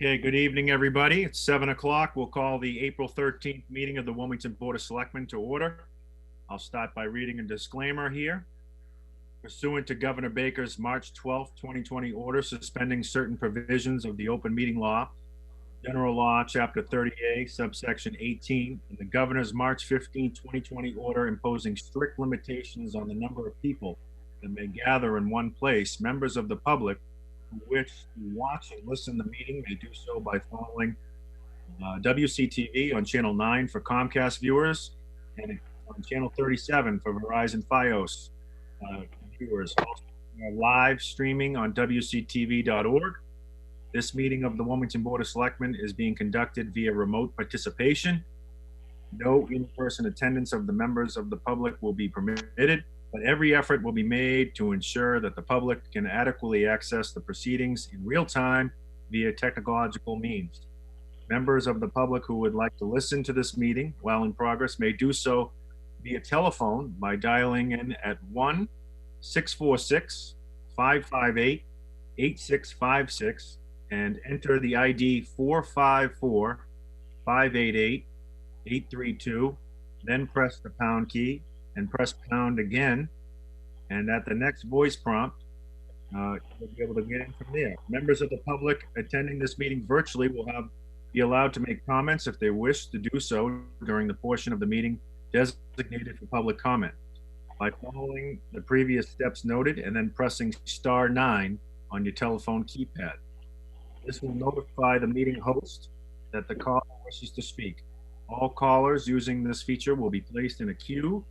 Okay, good evening, everybody. It's 7 o'clock. We'll call the April 13th meeting of the Wilmington Board of Selectmen to order. I'll start by reading a disclaimer here. Pursuant to Governor Baker's March 12th, 2020 order suspending certain provisions of the open meeting law, General Law, Chapter 30A, subsection 18, and the Governor's March 15, 2020 order imposing strict limitations on the number of people that may gather in one place, members of the public who wish to watch and listen to the meeting may do so by following WCTV on Channel 9 for Comcast viewers and on Channel 37 for Verizon Fios viewers. Also, live streaming on WCTV.org. This meeting of the Wilmington Board of Selectmen is being conducted via remote participation. No in-person attendance of the members of the public will be permitted, but every effort will be made to ensure that the public can adequately access the proceedings in real time via technological means. Members of the public who would like to listen to this meeting while in progress may do so via telephone by dialing in at 1-646-558-8656 and enter the ID 454-588-832, then press the pound key and press pound again. And at the next voice prompt, you'll be able to get in from there. Members of the public attending this meeting virtually will be allowed to make comments if they wish to do so during the portion of the meeting designated for public comment by following the previous steps noted and then pressing *9 on your telephone keypad. This will notify the meeting host that the caller wishes to speak. All callers using this feature will be placed in a queue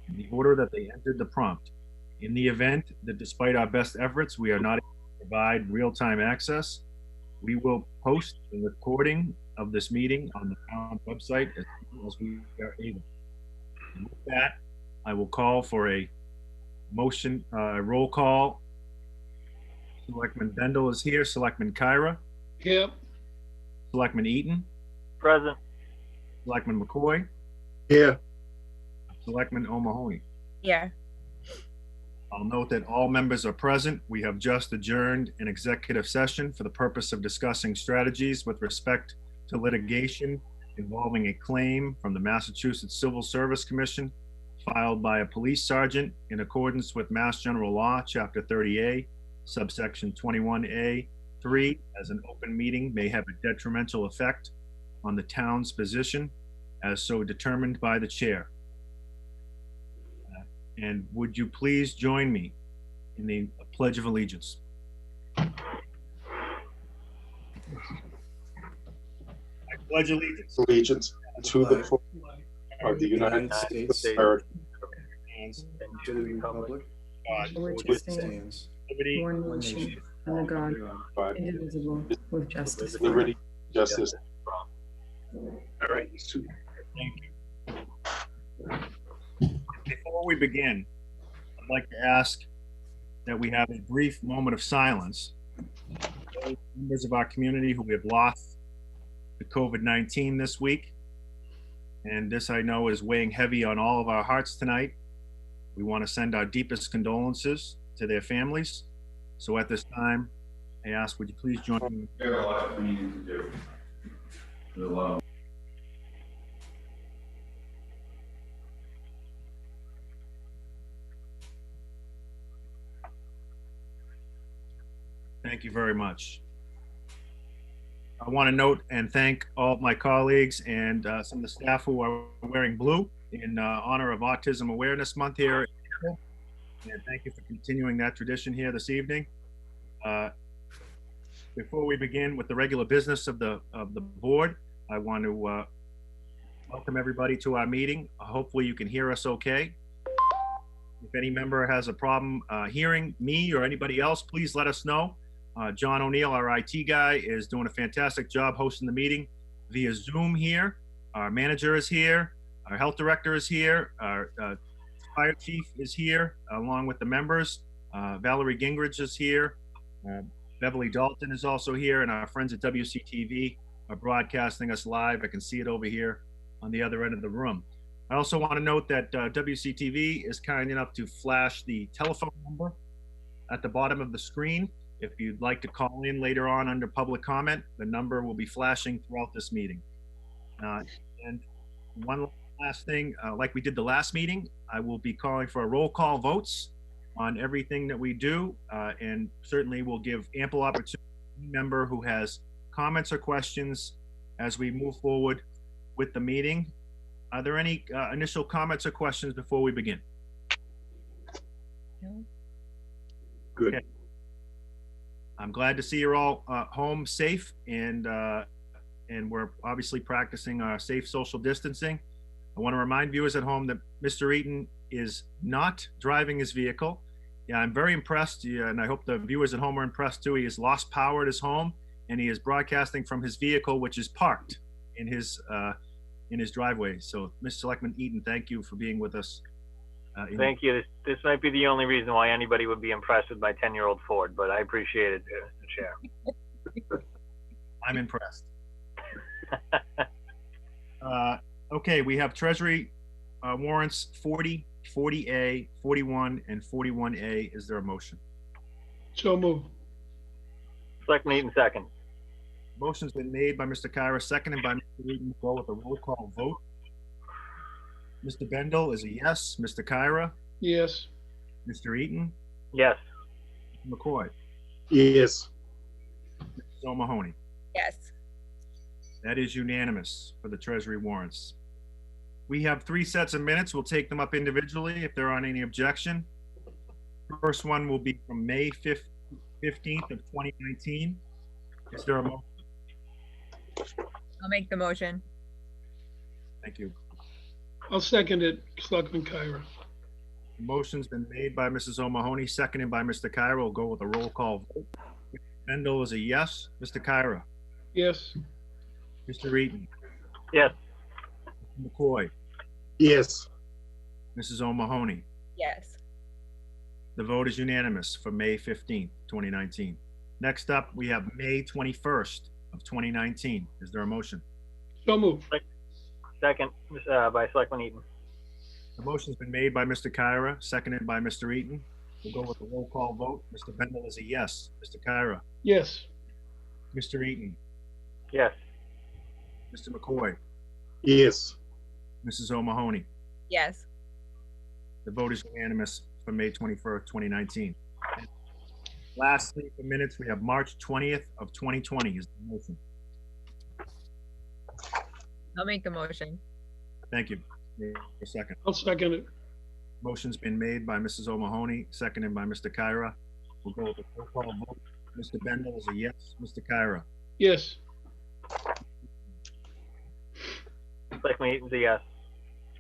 in the order that they entered the prompt. In the event that despite our best efforts, we are not able to provide real-time access, we will post the recording of this meeting on the town website as soon as we are able. And with that, I will call for a motion, roll call. Selectman Bendel is here. Selectman Kyra. Yep. Selectman Eaton. Present. Selectman McCoy. Here. Selectman O'Mahony. Yeah. I'll note that all members are present. We have just adjourned an executive session for the purpose of discussing strategies with respect to litigation involving a claim from the Massachusetts Civil Service Commission filed by a police sergeant in accordance with Mass General Law, Chapter 30A, subsection 21A(3), as an open meeting may have a detrimental effect on the town's position as so determined by the chair. And would you please join me in the Pledge of Allegiance? I pledge allegiance To the flag of the United States of America and to the republic God, Which stands liberty, one nation under God, God, indivisible, with justice. liberty, justice. All right. Thank you. Before we begin, I'd like to ask that we have a brief moment of silence for those members of our community who we have lost to COVID-19 this week. And this, I know, is weighing heavy on all of our hearts tonight. We want to send our deepest condolences to their families. So at this time, I ask, would you please join me? We have a lot of cleaning to do. There's a lot of Thank you very much. I want to note and thank all of my colleagues and some of the staff who are wearing blue in honor of Autism Awareness Month here. And thank you for continuing that tradition here this evening. Before we begin with the regular business of the board, I want to welcome everybody to our meeting. Hopefully you can hear us okay. If any member has a problem hearing me or anybody else, please let us know. John O'Neill, our IT guy, is doing a fantastic job hosting the meeting via Zoom here. Our manager is here. Our health director is here. Our fire chief is here, along with the members. Valerie Gingrich is here. Beverly Dalton is also here, and our friends at WCTV are broadcasting us live. I can see it over here on the other end of the room. I also want to note that WCTV is kind enough to flash the telephone number at the bottom of the screen. If you'd like to call in later on under public comment, the number will be flashing throughout this meeting. And one last thing, like we did the last meeting, I will be calling for a roll call votes on everything that we do, and certainly will give ample opportunity to any member who has comments or questions as we move forward with the meeting. Are there any initial comments or questions before we begin? Good. Okay. I'm glad to see you're all home safe, and we're obviously practicing safe social distancing. I want to remind viewers at home that Mr. Eaton is not driving his vehicle. Yeah, I'm very impressed, and I hope the viewers at home are impressed too. He has lost power at his home, and he is broadcasting from his vehicle, which is parked in his driveway. So, Mr. Selectman Eaton, thank you for being with us. Thank you. This might be the only reason why anybody would be impressed with my 10-year-old Ford, but I appreciate it, Mr. Chair. I'm impressed. Okay, we have Treasury warrants 40, 40A, 41, and 41A. Is there a motion? So moved. Selectman Eaton, second. Motion's been made by Mr. Kyra, seconded by Mr. Eaton. Go with a roll call vote. Mr. Bendel is a yes. Mr. Kyra? Yes. Mr. Eaton? Yes. Mr. McCoy? Yes. Mrs. O'Mahony? Yes. That is unanimous for the Treasury warrants. We have 3 sets of minutes. We'll take them up individually if there aren't any objection. First one will be from May 15th of 2019. Is there a motion? I'll make the motion. Thank you. I'll second it, Selectman Kyra. The motion's been made by Mrs. O'Mahony, seconded by Mr. Kyra. We'll go with a roll call vote. Bendel is a yes. Mr. Kyra? Yes. Mr. Eaton? Yes. Mr. McCoy? Yes. Mrs. O'Mahony? Yes. The vote is unanimous for May 15th, 2019. Next up, we have May 21st of 2019. Is there a motion? So moved. Second, by Selectman Eaton. The motion's been made by Mr. Kyra, seconded by Mr. Eaton. We'll go with a roll call vote. Mr. Bendel is a yes. Mr. Kyra? Yes. Mr. Eaton? Yes. Mr. McCoy? Yes. Mrs. O'Mahony? Yes. The vote is unanimous for May 21st, 2019. And lastly, for minutes, we have March 20th of 2020 is the motion. I'll make the motion. Thank you. A second. I'll second it. Motion's been made by Mrs. O'Mahony, seconded by Mr. Kyra. We'll go with a roll call vote. Mr. Bendel is a yes. Mr. Kyra? Yes. Selectman Eaton's a yes.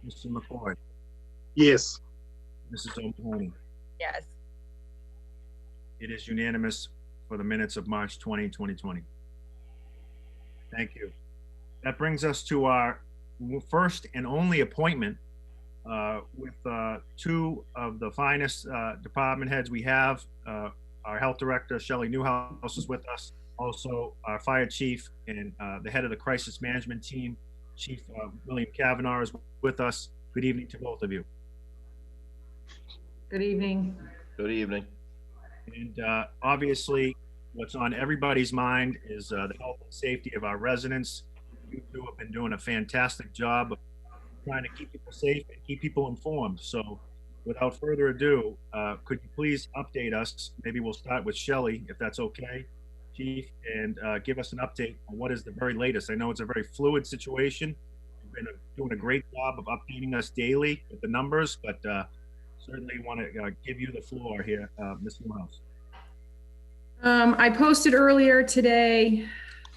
Mr. McCoy? Yes. Mrs. O'Mahony? Yes. It is unanimous for the minutes of March 20, 2020. Thank you. That brings us to our first and only appointment with 2 of the finest department heads we have. Our health director, Shelley Newhouse, is with us. Also, our fire chief and the head of the crisis management team, Chief William Kavanaugh, is with us. Good evening to both of you. Good evening. Good evening. And obviously, what's on everybody's mind is the health and safety of our residents. You 2 have been doing a fantastic job of trying to keep people safe and keep people informed. So without further ado, could you please update us? Maybe we'll start with Shelley, if that's okay, Chief, and give us an update on what is the very latest. I know it's a very fluid situation. You've been doing a great job of updating us daily with the numbers, but certainly want to give you the floor here, Ms. Newhouse. I posted earlier today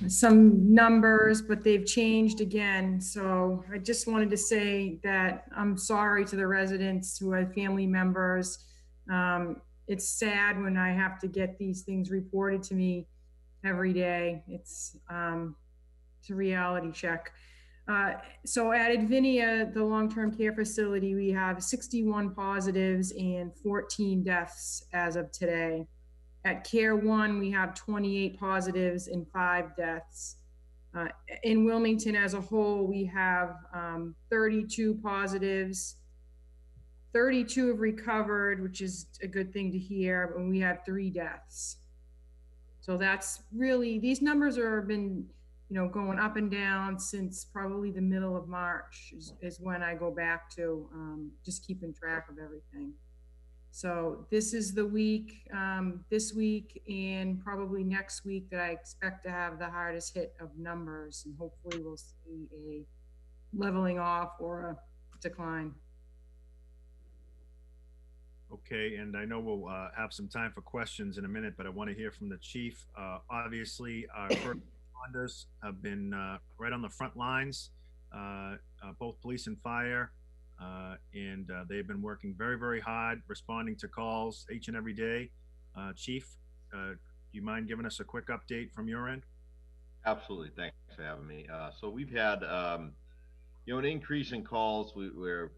some numbers, but they've changed again. So I just wanted to say that I'm sorry to the residents who have family members. It's sad when I have to get these things reported to me every day. It's a reality check. So at Advinia, the long-term care facility, we have 61 positives and 14 deaths as of today. At Care One, we have 28 positives and 5 deaths. In Wilmington as a whole, we have 32 positives. 32 have recovered, which is a good thing to hear, and we have 3 deaths. So that's really, these numbers have been, going up and down since probably the middle of March is when I go back to just keeping track of everything. So this is the week, this week and probably next week that I expect to have the hardest hit of numbers, and hopefully we'll see a leveling off or a decline. Okay, and I know we'll have some time for questions in a minute, but I want to hear from the chief. Obviously, our first responders have been right on the front lines, both police and fire, and they've been working very, very hard, responding to calls each and every day. Chief, do you mind giving us a quick update from your end? Absolutely. Thanks for having me. So we've had, an increase in calls. We're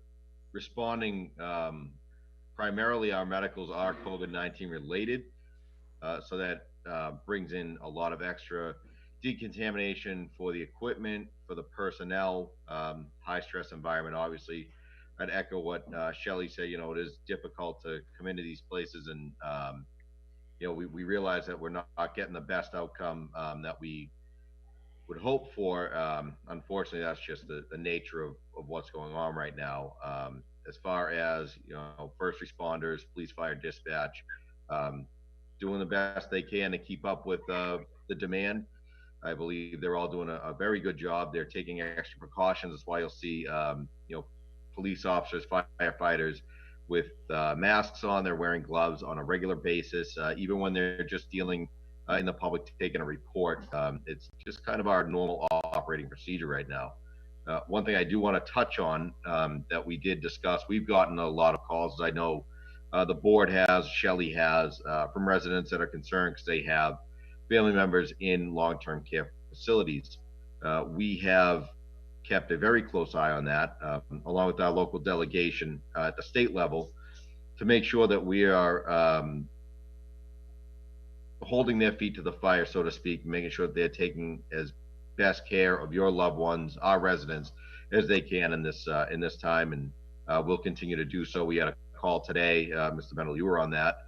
responding. Primarily, our medicals are COVID-19 related. So that brings in a lot of extra decontamination for the equipment, for the personnel, high stress environment. Obviously, I'd echo what Shelley said. It is difficult to come into these places and, we realize that we're not getting the best outcome that we would hope for. Unfortunately, that's just the nature of what's going on right now. As far as, first responders, police, fire, dispatch, doing the best they can to keep up with the demand. I believe they're all doing a very good job. They're taking extra precautions. That's why you'll see, police officers, firefighters with masks on. They're wearing gloves on a regular basis, even when they're just dealing in the public, taking a report. It's just kind of our normal operating procedure right now. One thing I do want to touch on that we did discuss, we've gotten a lot of calls, as I know the board has, Shelley has, from residents that are concerned because they have family members in long-term care facilities. We have kept a very close eye on that, along with our local delegation at the state level, to make sure that we are holding their feet to the fire, so to speak, making sure that they're taking as best care of your loved ones, our residents, as they can in this time, and we'll continue to do so. We had a call today, Mr. Mendel, you were on that,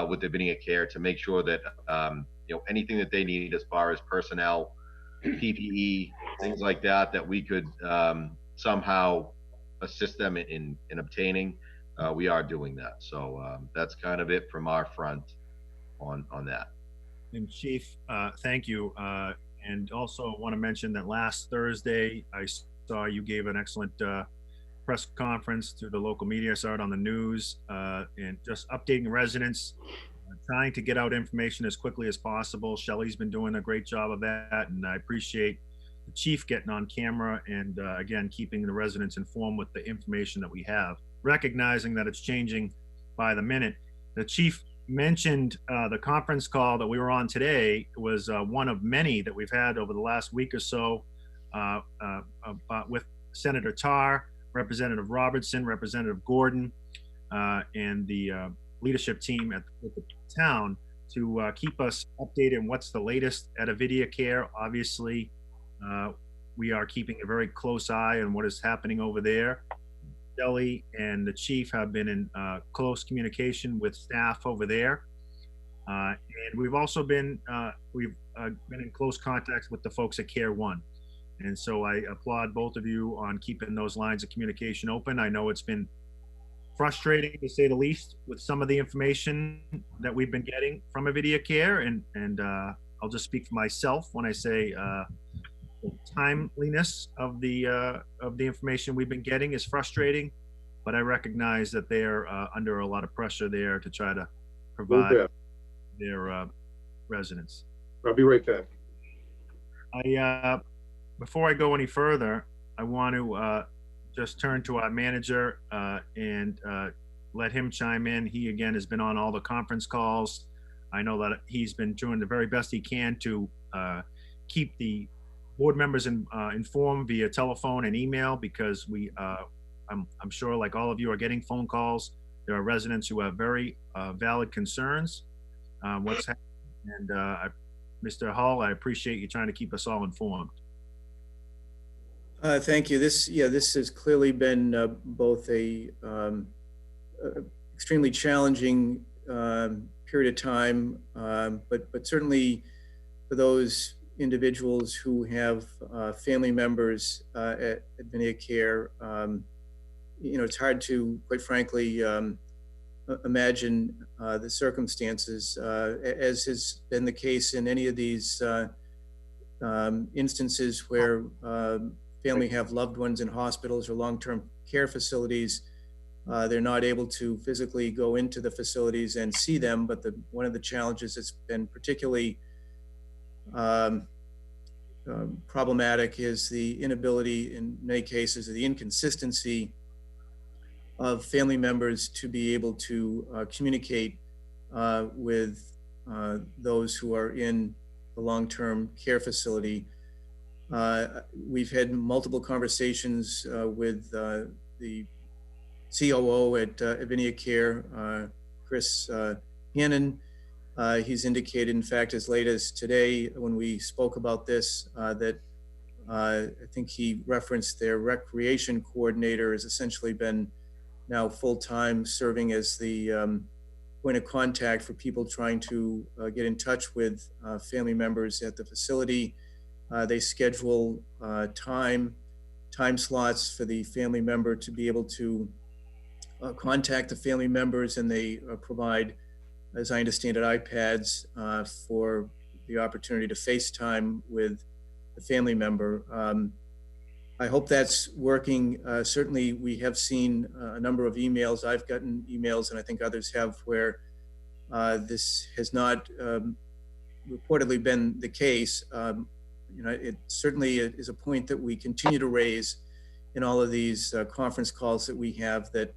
with the beginning of care to make sure that anything that they need as far as personnel, PPE, things like that, that we could somehow assist them in obtaining. We are doing that. So that's kind of it from our front on that. And Chief, thank you. And also want to mention that last Thursday, I saw you gave an excellent press conference to the local media. I saw it on the news, and just updating residents, trying to get out information as quickly as possible. Shelley's been doing a great job of that, and I appreciate the chief getting on camera and again, keeping the residents informed with the information that we have, recognizing that it's changing by the minute. The chief mentioned the conference call that we were on today was one of many that we've had over the last week or so with Senator Tarr, Representative Robertson, Representative Gordon, and the leadership team at the town to keep us updated on what's the latest at Avidia Care. Obviously, we are keeping a very close eye on what is happening over there. Shelley and the chief have been in close communication with staff over there, and we've also been in close contact with the folks at Care One, and so I applaud both of you on keeping those lines of communication open. I know it's been frustrating, to say the least, with some of the information that we've been getting from Avidia Care, and I'll just speak for myself when I say the timeliness of the information we've been getting is frustrating, but I recognize that they're under a lot of pressure there to try to provide their residents. I'll be right back. Before I go any further, I want to just turn to our manager and let him chime in. He again has been on all the conference calls. I know that he's been doing the very best he can to keep the board members informed via telephone and email, because I'm sure, like all of you, are getting phone calls. There are residents who have very valid concerns. What's happening? And Mr. Hall, I appreciate you trying to keep us all informed. Thank you. This has clearly been both a extremely challenging period of time, but certainly for those individuals who have family members at Vineyard Care, it's hard to, quite frankly, imagine the circumstances, as has been the case in any of these instances where family have loved ones in hospitals or long-term care facilities. They're not able to physically go into the facilities and see them, but one of the challenges that's been particularly problematic is the inability, in many cases, or the inconsistency of family members to be able to communicate with those who are in the long-term care facility. We've had multiple conversations with the COO at Vineyard Care, Chris Hannon. He's indicated, in fact, as late as today when we spoke about this, that I think he referenced their recreation coordinator has essentially been now full-time serving as the point of contact for people trying to get in touch with family members at the facility. They schedule time slots for the family member to be able to contact the family members, and they provide, as I understand it, iPads for the opportunity to FaceTime with the family member. I hope that's working. Certainly, we have seen a number of emails. I've gotten emails, and I think others have, where this has not reportedly been the case. It certainly is a point that we continue to raise in all of these conference calls that we have, that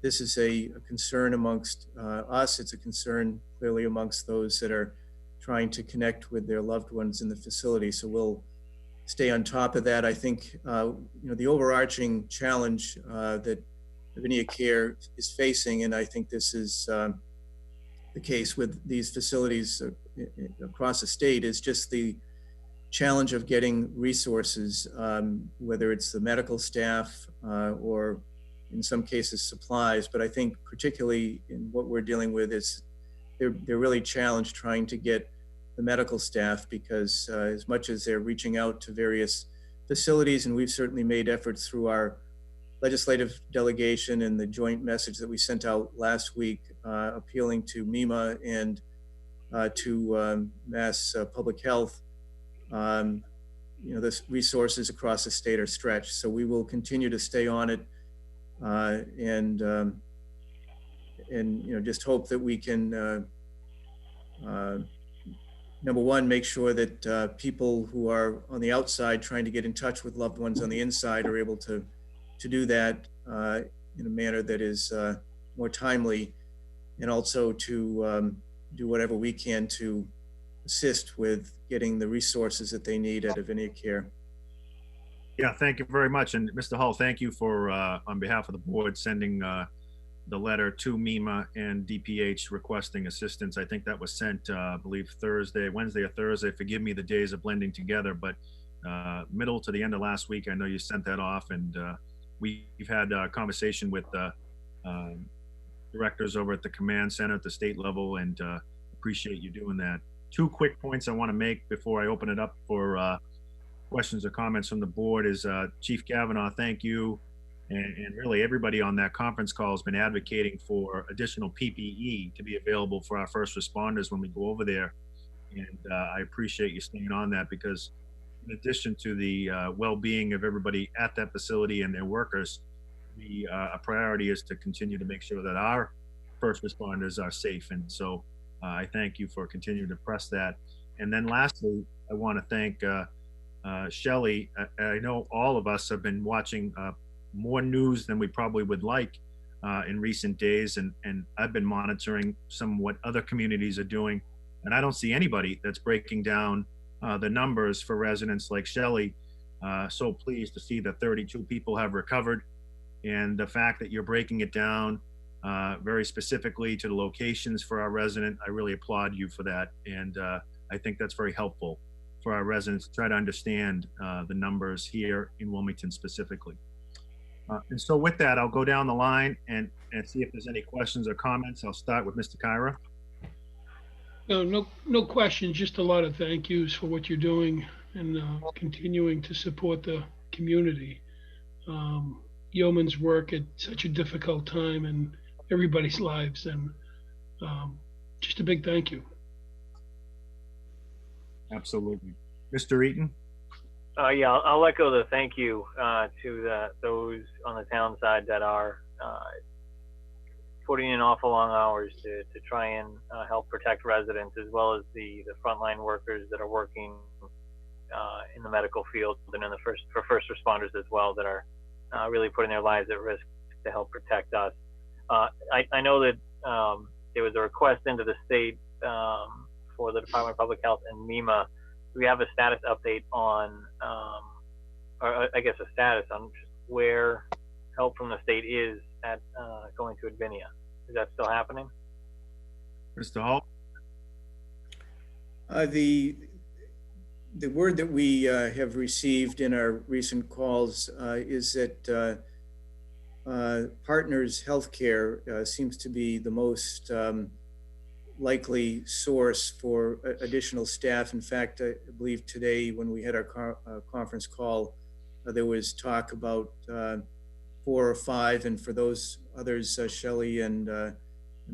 this is a concern amongst us. It's a concern clearly amongst those that are trying to connect with their loved ones in the facility. So we'll stay on top of that. I think, the overarching challenge that Vineyard Care is facing, and I think this is the case with these facilities across the state, is just the challenge of getting resources, whether it's the medical staff or in some cases supplies. But I think particularly in what we're dealing with is they're really challenged trying to get the medical staff, because as much as they're reaching out to various facilities, and we've certainly made efforts through our legislative delegation and the joint message that we sent out last week, appealing to MEMA and to Mass Public Health, the resources across the state are stretched. So we will continue to stay on it, and just hope that we can number one, make sure that people who are on the outside trying to get in touch with loved ones on the inside are able to do that in a manner that is more timely, and also to do whatever we can to assist with getting the resources that they need at Vineyard Care. Yeah, thank you very much. And Mr. Hull, thank you for, on behalf of the board, sending the letter to MEMA and DPH requesting assistance. I think that was sent, I believe, Wednesday or Thursday. Forgive me, the days are blending together, but middle to the end of last week, I know you sent that off, and we've had a conversation with directors over at the command center at the state level, and appreciate you doing that. Two quick points I want to make before I open it up for questions or comments from the board is Chief Kavanaugh, thank you. And really everybody on that conference call has been advocating for additional PPE to be available for our first responders when we go over there. And I appreciate you staying on that, because in addition to the well-being of everybody at that facility and their workers, a priority is to continue to make sure that our first responders are safe. And so I thank you for continuing to press that. And then lastly, I want to thank Shelley. I know all of us have been watching more news than we probably would like in recent days. And I've been monitoring some what other communities are doing. And I don't see anybody that's breaking down the numbers for residents like Shelley. So pleased to see that 32 people have recovered. And the fact that you're breaking it down very specifically to the locations for our resident, I really applaud you for that. And I think that's very helpful for our residents to try to understand the numbers here in Wilmington specifically. And so with that, I'll go down the line and see if there's any questions or comments. I'll start with Mr. Kyra. No question, just a lot of thank yous for what you're doing and continuing to support the community. Yeoman's work at such a difficult time in everybody's lives, and just a big thank you. Absolutely. Mr. Eaton? Yeah, I'll echo the thank you to those on the town side that are putting in awful long hours to try and help protect residents, as well as the frontline workers that are working in the medical field and for first responders as well, that are really putting their lives at risk to help protect us. I know that there was a request into the state for the Department of Public Health and MEMA. Do we have a status update on, or I guess a status on just where help from the state is at going to Advinia? Is that still happening? Mr. Hall? The word that we have received in our recent calls is that Partners Healthcare seems to be the most likely source for additional staff. In fact, I believe today when we had our conference call, there was talk about 4 or 5, and for those others, Shelley and the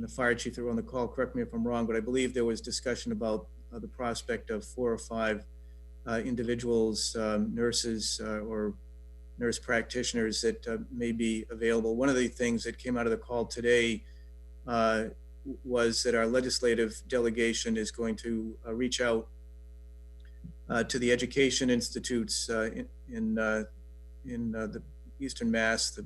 fire chief that were on the call, correct me if I'm wrong, but I believe there was discussion about the prospect of 4 or 5 individuals, nurses or nurse practitioners that may be available. One of the things that came out of the call today was that our legislative delegation is going to reach out to the education institutes in the Eastern Mass, the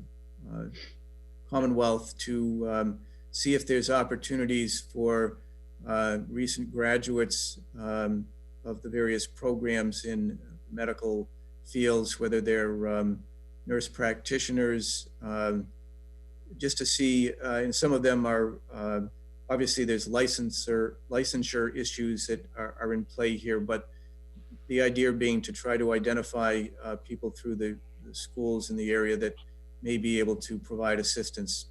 Commonwealth, to see if there's opportunities for recent graduates of the various programs in medical fields, whether they're nurse practitioners, just to see, and some of them are, obviously there's licensure issues that are in play here, but the idea being to try to identify people through the schools in the area that may be able to provide assistance.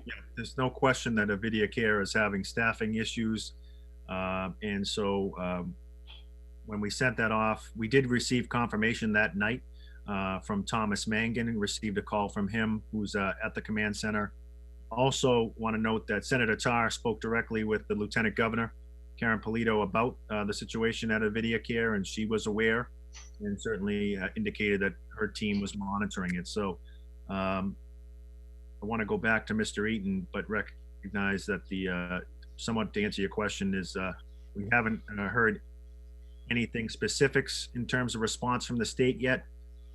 Yeah, there's no question that Avidia Care is having staffing issues. And so when we sent that off, we did receive confirmation that night from Thomas Mangan, and received a call from him, who's at the command center. Also want to note that Senator Tarr spoke directly with the Lieutenant Governor, Karen Polito, about the situation at Avidia Care, and she was aware and certainly indicated that her team was monitoring it. So I want to go back to Mr. Eaton, but recognize that the somewhat to answer your question is we haven't heard anything specifics in terms of response from the state yet,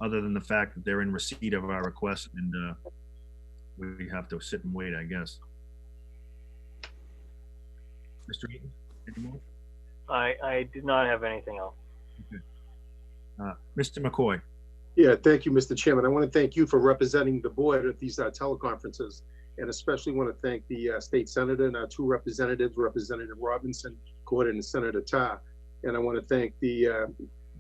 other than the fact that they're in receipt of our request, and we have to sit and wait, I guess. Mr. Eaton, any more? I did not have anything else. Okay. Mr. McCoy. Yeah, thank you, Mr. Chairman. I want to thank you for representing the board at these teleconferences, and especially want to thank the state senator and our 2 representatives, Representative Robinson, Gordon, and Senator Tarr. And I want to thank the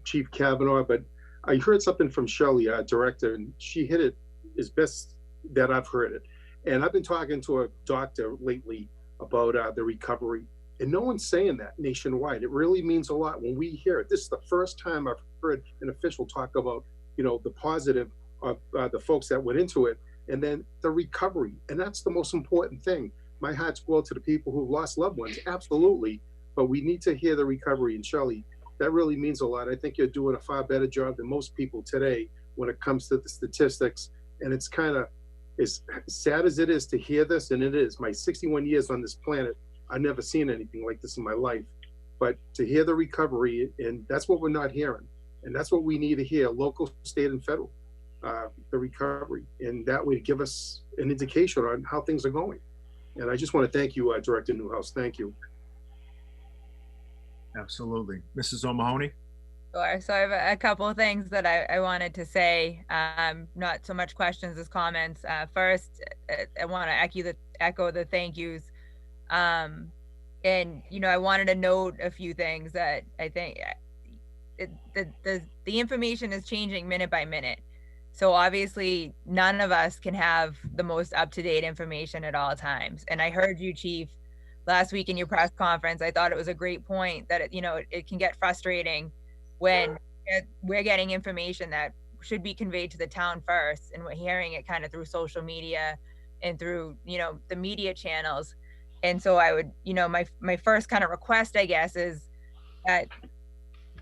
Chief Kavanaugh. But I heard something from Shelley, our director, and she hit it as best that I've heard it. And I've been talking to a doctor lately about the recovery, and no one's saying that nationwide. It really means a lot when we hear it. This is the first time I've heard an official talk about, you know, the positive of the folks that went into it, and then the recovery. And that's the most important thing. My heart's go out to the people who've lost loved ones, absolutely. But we need to hear the recovery. And Shelley, that really means a lot. I think you're doing a far better job than most people today when it comes to the statistics. And it's kind of, as sad as it is to hear this, and it is, my 61 years on this planet, I've never seen anything like this in my life. But to hear the recovery, and that's what we're not hearing. And that's what we need to hear, local, state, and federal, the recovery. And that would give us an indication on how things are going. And I just want to thank you, Director Newhouse. Thank you. Absolutely. Mrs. O'Mahony? Sure. So I have a couple of things that I wanted to say, not so much questions as comments. First, I want to echo the thank yous. And, you know, I wanted to note a few things that I think the information is changing minute by minute. So obviously none of us can have the most up-to-date information at all times. And I heard you, Chief, last week in your press conference. I thought it was a great point that it can get frustrating when we're getting information that should be conveyed to the town first, and we're hearing it kind of through social media and through the media channels. And so I would, my first kind of request, I guess, is that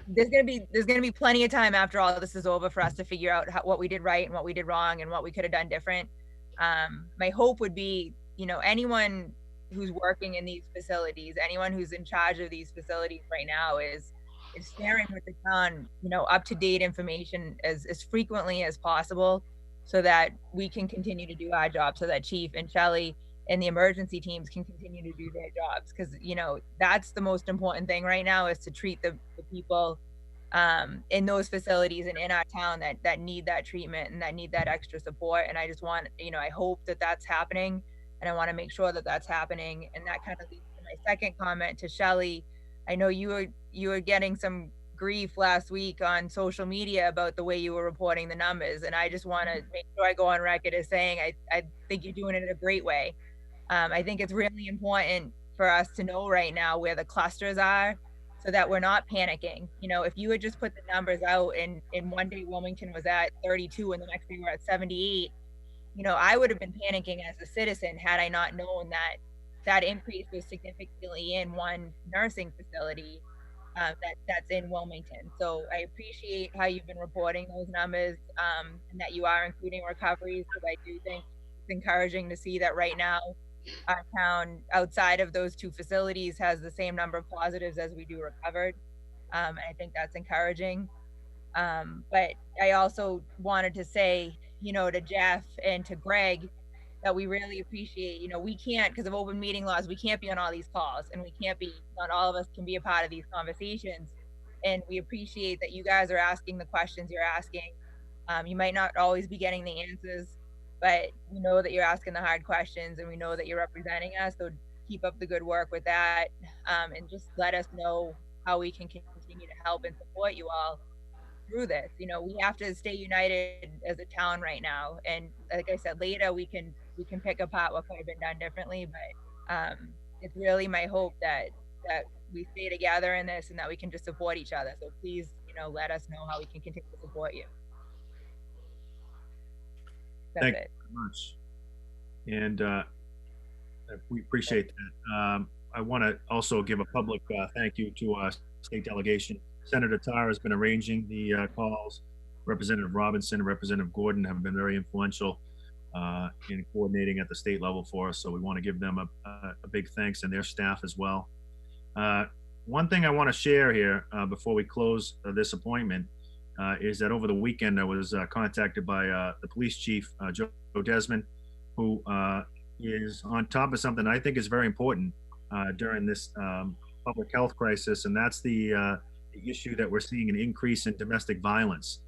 there's gonna be plenty of time after all of this is over for us to figure out what we did right and what we did wrong and what we could have done different. My hope would be, anyone who's working in these facilities, anyone who's in charge of these facilities right now is sharing with the town, up-to-date information as frequently as possible, so that we can continue to do our job, so that Chief and Shelley and the emergency teams can continue to do their jobs. Because that's the most important thing right now, is to treat the people in those facilities and in our town that need that treatment and that need that extra support. And I just want, I hope that that's happening, and I want to make sure that that's happening. And that kind of leads to my second comment to Shelley. I know you were getting some grief last week on social media about the way you were reporting the numbers, and I just want to make sure I go on record as saying I think you're doing it in a great way. I think it's really important for us to know right now where the clusters are, so that we're not panicking. If you had just put the numbers out and in one day Wilmington was at 32 and the next day we're at 78, I would have been panicking as a citizen had I not known that increase was significantly in one nursing facility that's in Wilmington. So I appreciate how you've been reporting those numbers, and that you are including recoveries, because I do think it's encouraging to see that right now our town, outside of those two facilities, has the same number of positives as we do recovered. And I think that's encouraging. But I also wanted to say, to Jeff and to Greg, that we really appreciate, we can't, because of open meeting laws, we can't be on all these calls, and not all of us can be a part of these conversations. And we appreciate that you guys are asking the questions you're asking. You might not always be getting the answers, but we know that you're asking the hard questions, and we know that you're representing us. So keep up the good work with that, and just let us know how we can continue to help and support you all through this. We have to stay united as a town right now. And like I said, later we can pick apart what could have been done differently. But it's really my hope that we stay together in this, and that we can just support each other. So please, let us know how we can continue to support you. Thank you very much. And we appreciate that. I want to also give a public thank you to our state delegation. Senator Tarr has been arranging the calls. Representative Robinson and Representative Gordon have been very influential in coordinating at the state level for us. So we want to give them a big thanks, and their staff as well. One thing I want to share here before we close this appointment is that over the weekend I was contacted by the police chief, Joe Desmond, who is on top of something I think is very important during this public health crisis, and that's the issue that we're seeing an increase in domestic violence.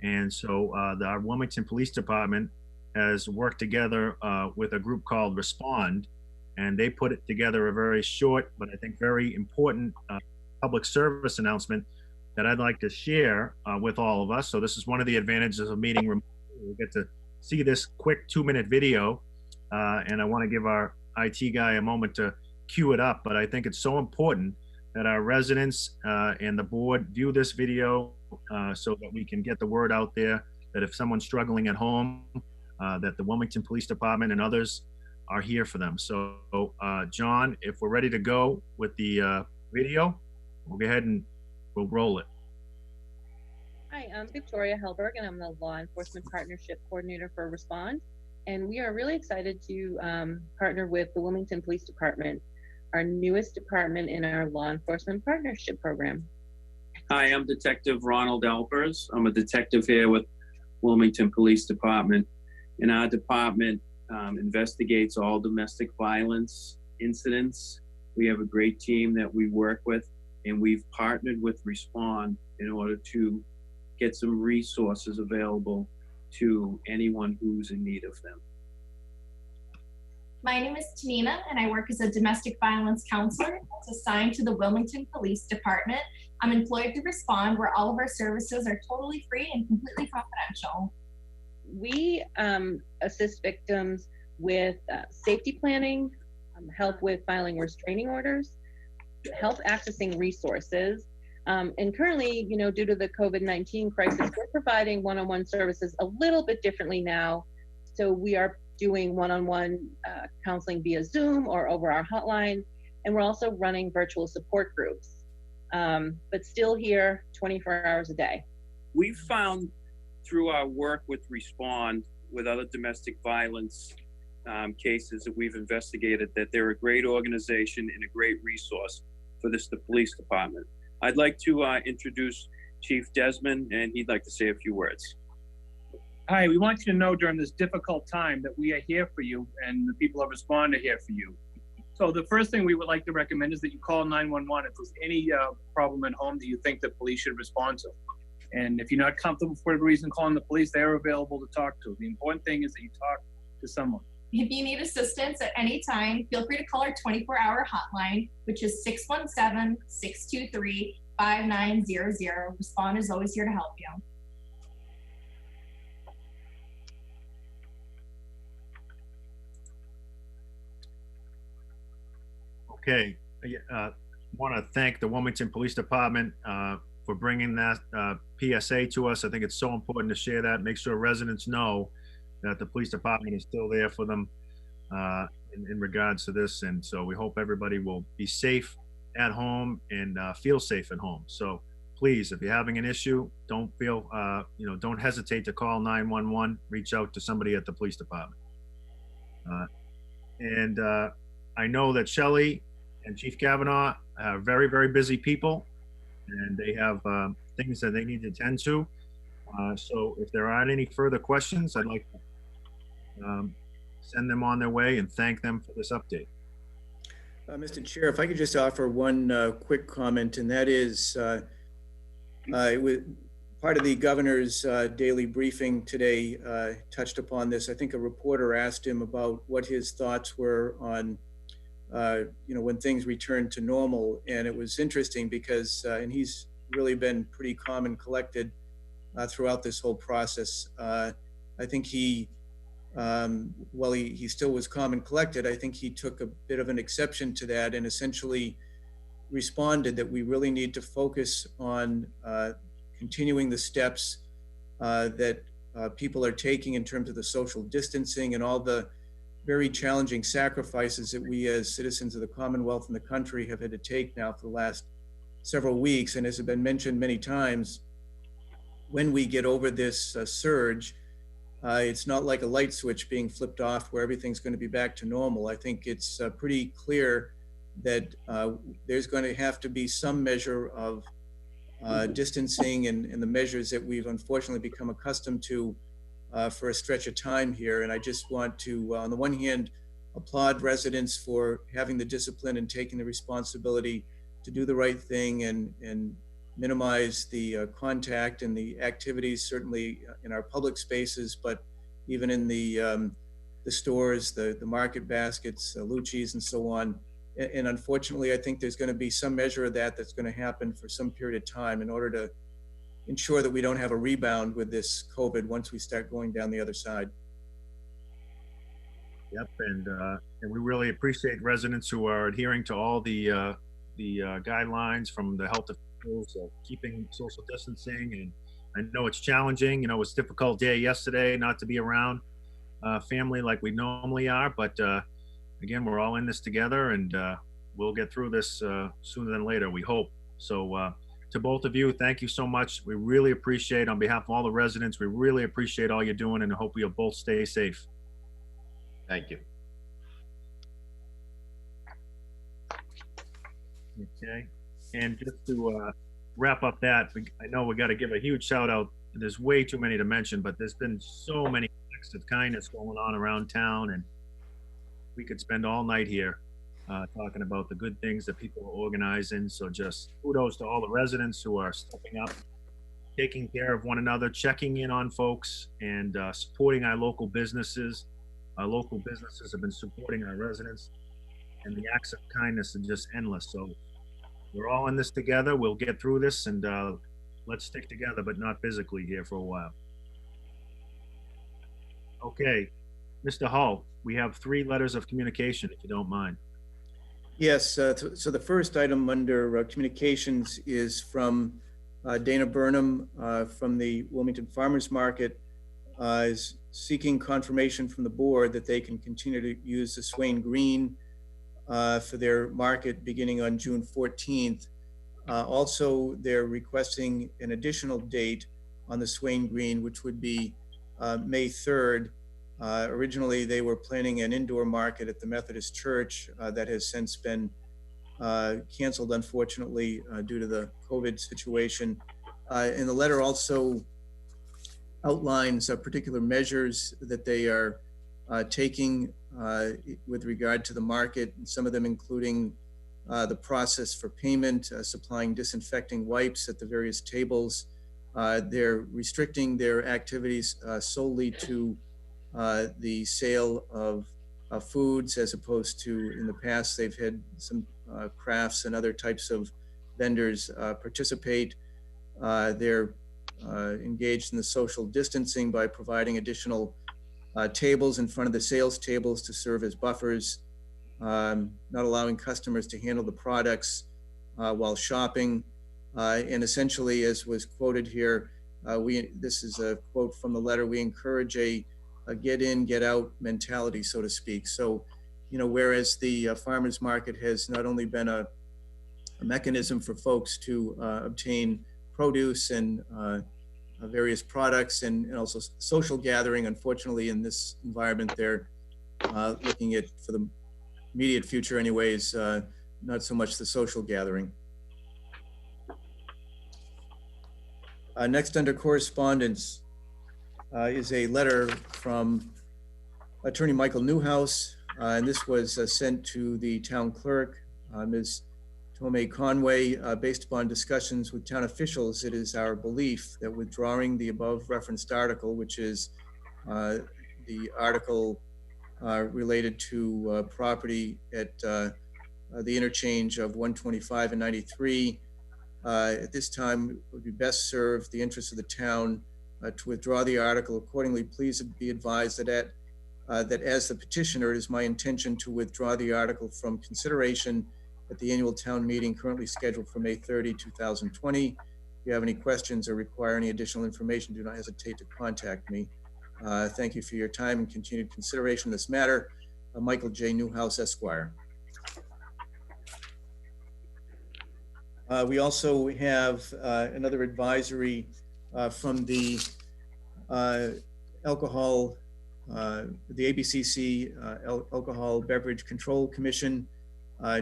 And so our Wilmington Police Department has worked together with a group called Respond, and they put it together a very short but I think very important public service announcement that I'd like to share with all of us. So this is one of the advantages of meeting remotely. We'll get to see this quick 2-minute video, and I want to give our IT guy a moment to cue it up, but I think it's so important that our residents and the board view this video so that we can get the word out there that if someone's struggling at home, that the Wilmington Police Department and others are here for them. So John, if we're ready to go with the video, we'll go ahead and we'll roll it. Hi, I'm Victoria Hellberg, and I'm the Law Enforcement Partnership Coordinator for Respond. And we are really excited to partner with the Wilmington Police Department, our newest department in our Law Enforcement Partnership Program. Hi, I'm Detective Ronald Alpers. I'm a detective here with Wilmington Police Department. And our department investigates all domestic violence incidents. We have a great team that we work with, and we've partnered with Respond in order to get some resources available to anyone who's in need of them. My name is Tanina, and I work as a domestic violence counselor that's assigned to the Wilmington Police Department. I'm employed to Respond, where all of our services are totally free and completely confidential. We assist victims with safety planning, help with filing restraining orders, help accessing resources. And currently, you know, due to the COVID-19 crisis, we're providing one-on-one services a little bit differently now. So we are doing one-on-one counseling via Zoom or over our hotline. And we're also running virtual support groups, but still here 24 hours a day. We found through our work with Respond, with other domestic violence cases that we've investigated, that they're a great organization and a great resource for the police department. I'd like to introduce Chief Desmond, and he'd like to say a few words. Hi, we want you to know during this difficult time that we are here for you, and the people of Respond are here for you. So the first thing we would like to recommend is that you call 911 if there's any problem at home that you think the police should respond to. And if you're not comfortable for whatever reason calling the police, they are available to talk to. The important thing is that you talk to someone. If you need assistance at any time, feel free to call our 24-hour hotline, which is 617-623-5900. Respond is always here to help you. Okay, want to thank the Wilmington Police Department for bringing that PSA to us. I think it's so important to share that, make sure residents know that the police department is still there for them in regards to this. And so we hope everybody will be safe at home and feel safe at home. So please, if you're having an issue, don't feel, don't hesitate to call 911, reach out to somebody at the police department. I know that Shelley and Chief Kavanaugh are very, very busy people, and they have things that they need to attend to. So if there aren't any further questions, I'd like to send them on their way and thank them for this update. Mr. Chair, if I could just offer one quick comment, and that is part of the governor's daily briefing today touched upon this. I think a reporter asked him about what his thoughts were on when things return to normal. And it was interesting because, and he's really been pretty calm and collected throughout this whole process. I think he, while he still was calm and collected, I think he took a bit of an exception to that and essentially responded that we really need to focus on continuing the steps that people are taking in terms of the social distancing and all the very challenging sacrifices that we as citizens of the Commonwealth and the country have had to take now for the last several weeks. And as has been mentioned many times, when we get over this surge, it's not like a light switch being flipped off where everything's going to be back to normal. I think it's pretty clear that there's going to have to be some measure of distancing and the measures that we've unfortunately become accustomed to for a stretch of time here. And I just want to, on the one hand, applaud residents for having the discipline and taking the responsibility to do the right thing and minimize the contact and the activities, certainly in our public spaces, but even in the stores, the market baskets, Lucci's and so on. And unfortunately, I think there's going to be some measure of that that's going to happen for some period of time in order to ensure that we don't have a rebound with this COVID once we start going down the other side. Yep, and we really appreciate residents who are adhering to all the guidelines from the health officials, keeping social distancing. And I know it's challenging. You know, it's a difficult day yesterday not to be around family like we normally are, but again, we're all in this together, and we'll get through this sooner than later, we hope. So to both of you, thank you so much. We really appreciate, on behalf of all the residents, we really appreciate all you're doing, and I hope you'll both stay safe. Thank you. Okay, and just to wrap up that, I know we got to give a huge shout out. There's way too many to mention, but there's been so many acts of kindness going on around town, and we could spend all night here talking about the good things that people are organizing. So just kudos to all the residents who are stepping up, taking care of one another, checking in on folks, and supporting our local businesses. Our local businesses have been supporting our residents, and the acts of kindness are just endless. So we're all in this together. We'll get through this, and let's stick together, but not physically here for a while. Okay, Mr. Hull, we have 3 letters of communication, if you don't mind. Yes, so the first item under communications is from Dana Burnham from the Wilmington Farmers Market, is seeking confirmation from the board that they can continue to use the Swain Green for their market beginning on June 14th. Also, they're requesting an additional date on the Swain Green, which would be May 3rd. Originally, they were planning an indoor market at the Methodist Church that has since been canceled, unfortunately, due to the COVID situation. And the letter also outlines particular measures that they are taking with regard to the market, and some of them including the process for payment, supplying disinfecting wipes at the various tables. They're restricting their activities solely to the sale of foods, as opposed to in the past they've had some crafts and other types of vendors participate. They're engaged in the social distancing by providing additional tables in front of the sales tables to serve as buffers, not allowing customers to handle the products while shopping. And essentially, as was quoted here, this is a quote from the letter, we encourage a get in, get out mentality, so to speak. So, you know, whereas the farmers market has not only been a mechanism for folks to obtain produce and various products and also social gathering, unfortunately, in this environment, they're looking at, for the immediate future anyways, not so much the social gathering. Next under correspondence is a letter from Attorney Michael Newhouse, and this was sent to the town clerk, Ms. Tomei Conway. Based upon discussions with town officials, it is our belief that withdrawing the above referenced article, which is the article related to property at the interchange of 125 and 93, at this time would be best served the interests of the town to withdraw the article. Accordingly, please be advised that that as the petitioner, it is my intention to withdraw the article from consideration at the annual town meeting currently scheduled for May 30, 2020. If you have any questions or require any additional information, do not hesitate to contact me. Thank you for your time and continued consideration of this matter. Michael J. Newhouse, Esquire. We also have another advisory from the alcohol, the ABCC Alcohol Beverage Control Commission,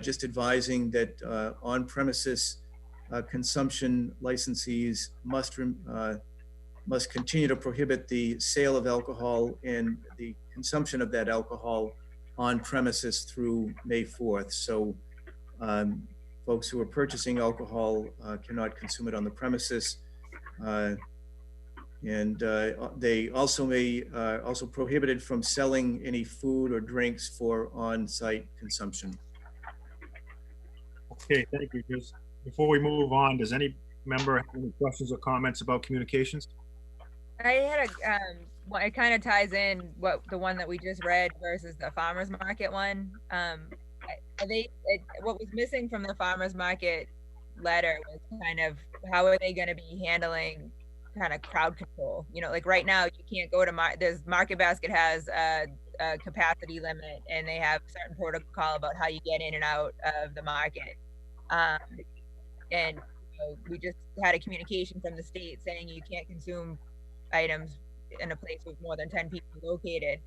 just advising that on-premises consumption licensees must continue to prohibit the sale of alcohol and the consumption of that alcohol on premises through May 4th. So folks who are purchasing alcohol cannot consume it on the premises. And they also may also prohibited from selling any food or drinks for on-site consumption. Okay, thank you. Just before we move on, does any member have any questions or comments about communications? I had well, it kind of ties in what the one that we just read versus the farmers market one. What was missing from the farmers market letter was kind of how are they going to be handling kind of crowd control? You know, like right now you can't go to Market Basket has a capacity limit, and they have a certain protocol about how you get in and out of the market. And you know, we just had a communication from the state saying you can't consume items in a place with more than 10 people located.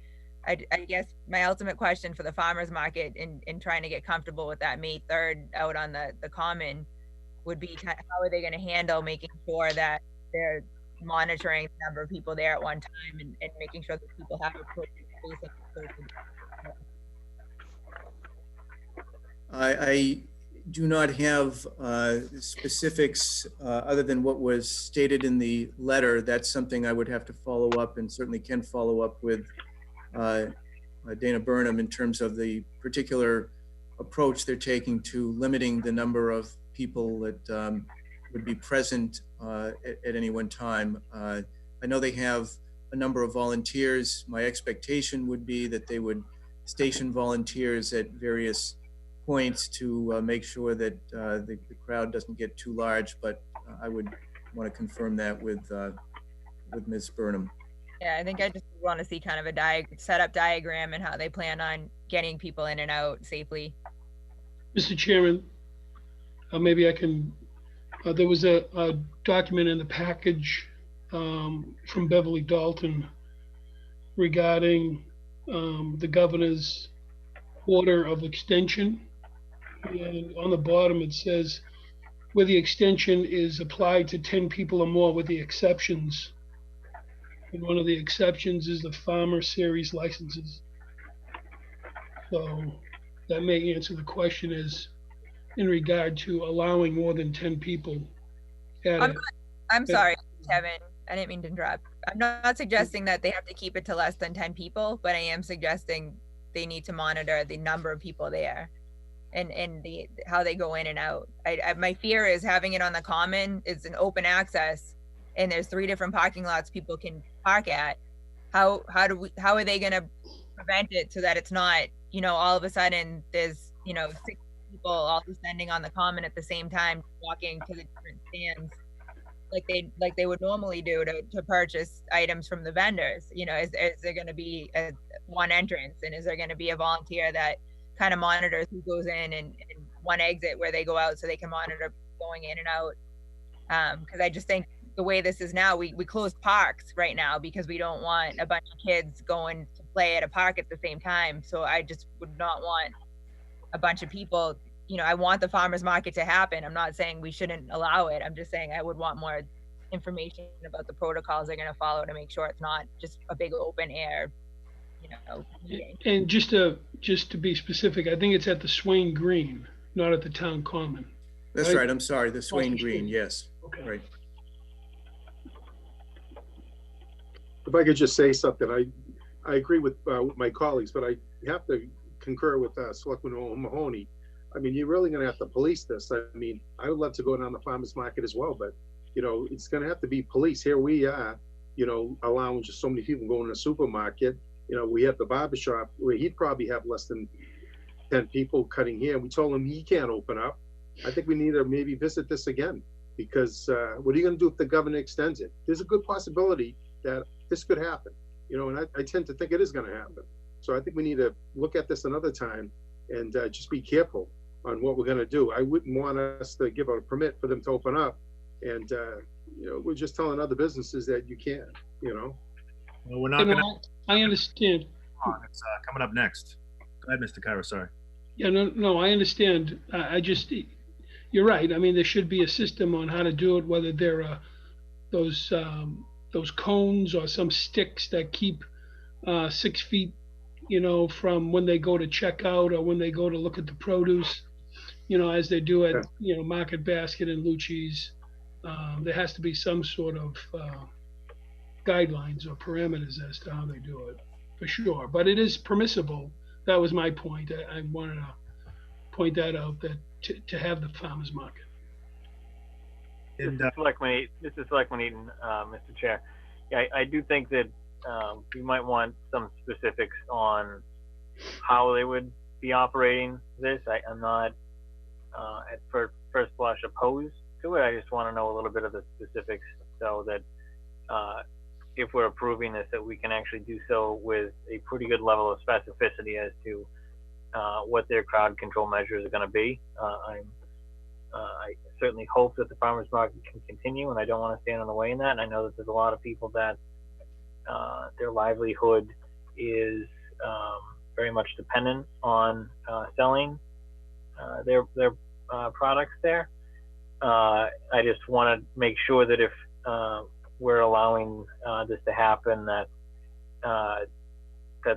I guess my ultimate question for the farmers market in trying to get comfortable with that May 3rd out on the common would be how are they going to handle making sure that they're monitoring the number of people there at one time and making sure that people have appropriate spacing. I do not have specifics other than what was stated in the letter. That's something I would have to follow up, and certainly can follow up with Dana Burnham in terms of the particular approach they're taking to limiting the number of people that would be present at any one time. I know they have a number of volunteers. My expectation would be that they would station volunteers at various points to make sure that the crowd doesn't get too large, but I would want to confirm that with Ms. Burnham. Yeah, I think I just want to see kind of a setup diagram and how they plan on getting people in and out safely. Mr. Chairman, maybe I can, there was a document in the package from Beverly Dalton regarding the governor's order of extension. And on the bottom, it says, where the extension is applied to 10 people or more with the exceptions. And one of the exceptions is the farmer series licenses. So that may answer the question is in regard to allowing more than 10 people. I'm sorry, Kevin. I didn't mean to interrupt. I'm not suggesting that they have to keep it to less than 10 people, but I am suggesting they need to monitor the number of people there and how they go in and out. My fear is having it on the common is an open access, and there's 3 different parking lots people can park at. How are they going to prevent it so that it's not, you know, all of a sudden there's, you know, 6 people all descending on the common at the same time, walking to the different stands like they would normally do to purchase items from the vendors. You know, is there going to be one entrance, and is there going to be a volunteer that kind of monitors who goes in and one exit where they go out so they can monitor going in and out? Because I just think the way this is now, we close parks right now because we don't want a bunch of kids going to play at a park at the same time. So I just would not want a bunch of people. You know, I want the farmers market to happen. I'm not saying we shouldn't allow it. I'm just saying I would want more information about the protocols they're going to follow to make sure it's not just a big open air, you know, meeting. And just to be specific, I think it's at the Swain Green, not at the town common. That's right. I'm sorry. The Swain Green. Yes. Okay. Right. If I could just say something, I agree with my colleagues, but I have to concur with Selectman Mahoney. I mean, you're really going to have to police this. I mean, I would love to go down the farmers market as well, but, you know, it's going to have to be police. Here we are, you know, allowing just so many people going to the supermarket. You know, we have the barber shop where he'd probably have less than 10 people cutting hair. We told him he can't open up. I think we need to maybe visit this again, because what are you going to do if the governor extends it? There's a good possibility that this could happen, you know, and I tend to think it is going to happen. So I think we need to look at this another time and just be careful on what we're going to do. I wouldn't want us to give a permit for them to open up, and you know, we're just telling other businesses that you can't. You know. Well, we're not going to. I understand. It's coming up next. Go ahead, Mr. Cairo. Sorry. Yeah, no, I understand. I just, you're right. I mean, there should be a system on how to do it. Whether there are those cones or some sticks that keep 6 feet, you know, from when they go to check out or when they go to look at the produce, you know, as they do at, you know, Market Basket and Lucci's. There has to be some sort of guidelines or parameters as to how they do it, for sure. But it is permissible. That was my point. I wanted to point that out, that to have the farmers market. This is Selectman Eaton, Mr. Chair. Yeah, I do think that we might want some specifics on how they would be operating this. I'm not at first blush opposed to it. I just want to know a little bit of the specifics so that if we're approving this, that we can actually do so with a pretty good level of specificity as to what their crowd control measures are going to be. I certainly hope that the farmers market can continue, and I don't want to stand in the way in that. And I know that there's a lot of people that their livelihood is very much dependent on selling their products there. I just want to make sure that if we're allowing this to happen, that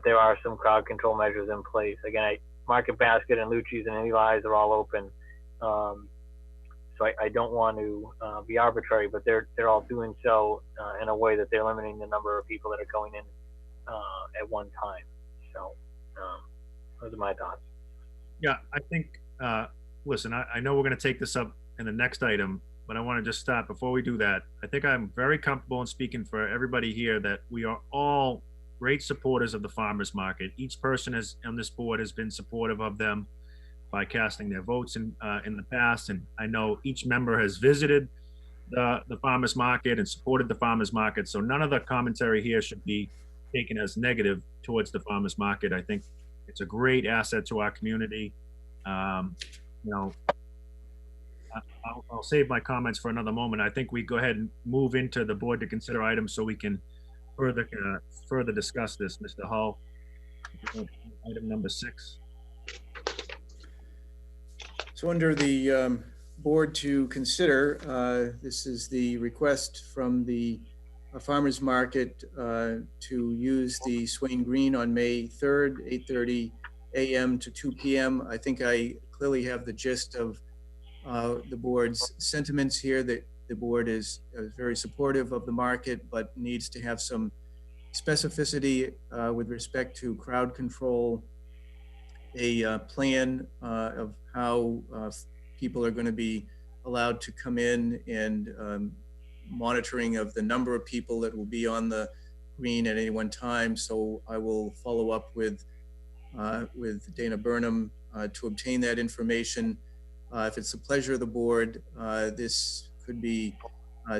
there are some crowd control measures in place. Again, Market Basket and Lucci's and Levi's are all open. So I don't want to be arbitrary, but they're all doing so in a way that they're limiting the number of people that are going in at one time. So those are my thoughts. Yeah, I think, listen, I know we're going to take this up in the next item, but I want to just stop before we do that. I think I'm very comfortable in speaking for everybody here that we are all great supporters of the farmers market. Each person on this board has been supportive of them. by casting their votes in the past. And I know each member has visited the farmers market and supported the farmers market. So none of the commentary here should be taken as negative towards the farmers market. I think it's a great asset to our community. You know, I'll save my comments for another moment. I think we go ahead and move into the board to consider items so we can further discuss this. Mr. Hull, item number 6. So under the board to consider, this is the request from the farmers market to use the Swain Green on May 3rd, 8:30 a.m. to 2 p.m. I think I clearly have the gist of the board's sentiments here, that the board is very supportive of the market, but needs to have some specificity with respect to crowd control, a plan of how people are going to be allowed to come in, and monitoring of the number of people that will be on the green at any one time. So I will follow up with Dana Burnham to obtain that information. If it's the pleasure of the board, this could be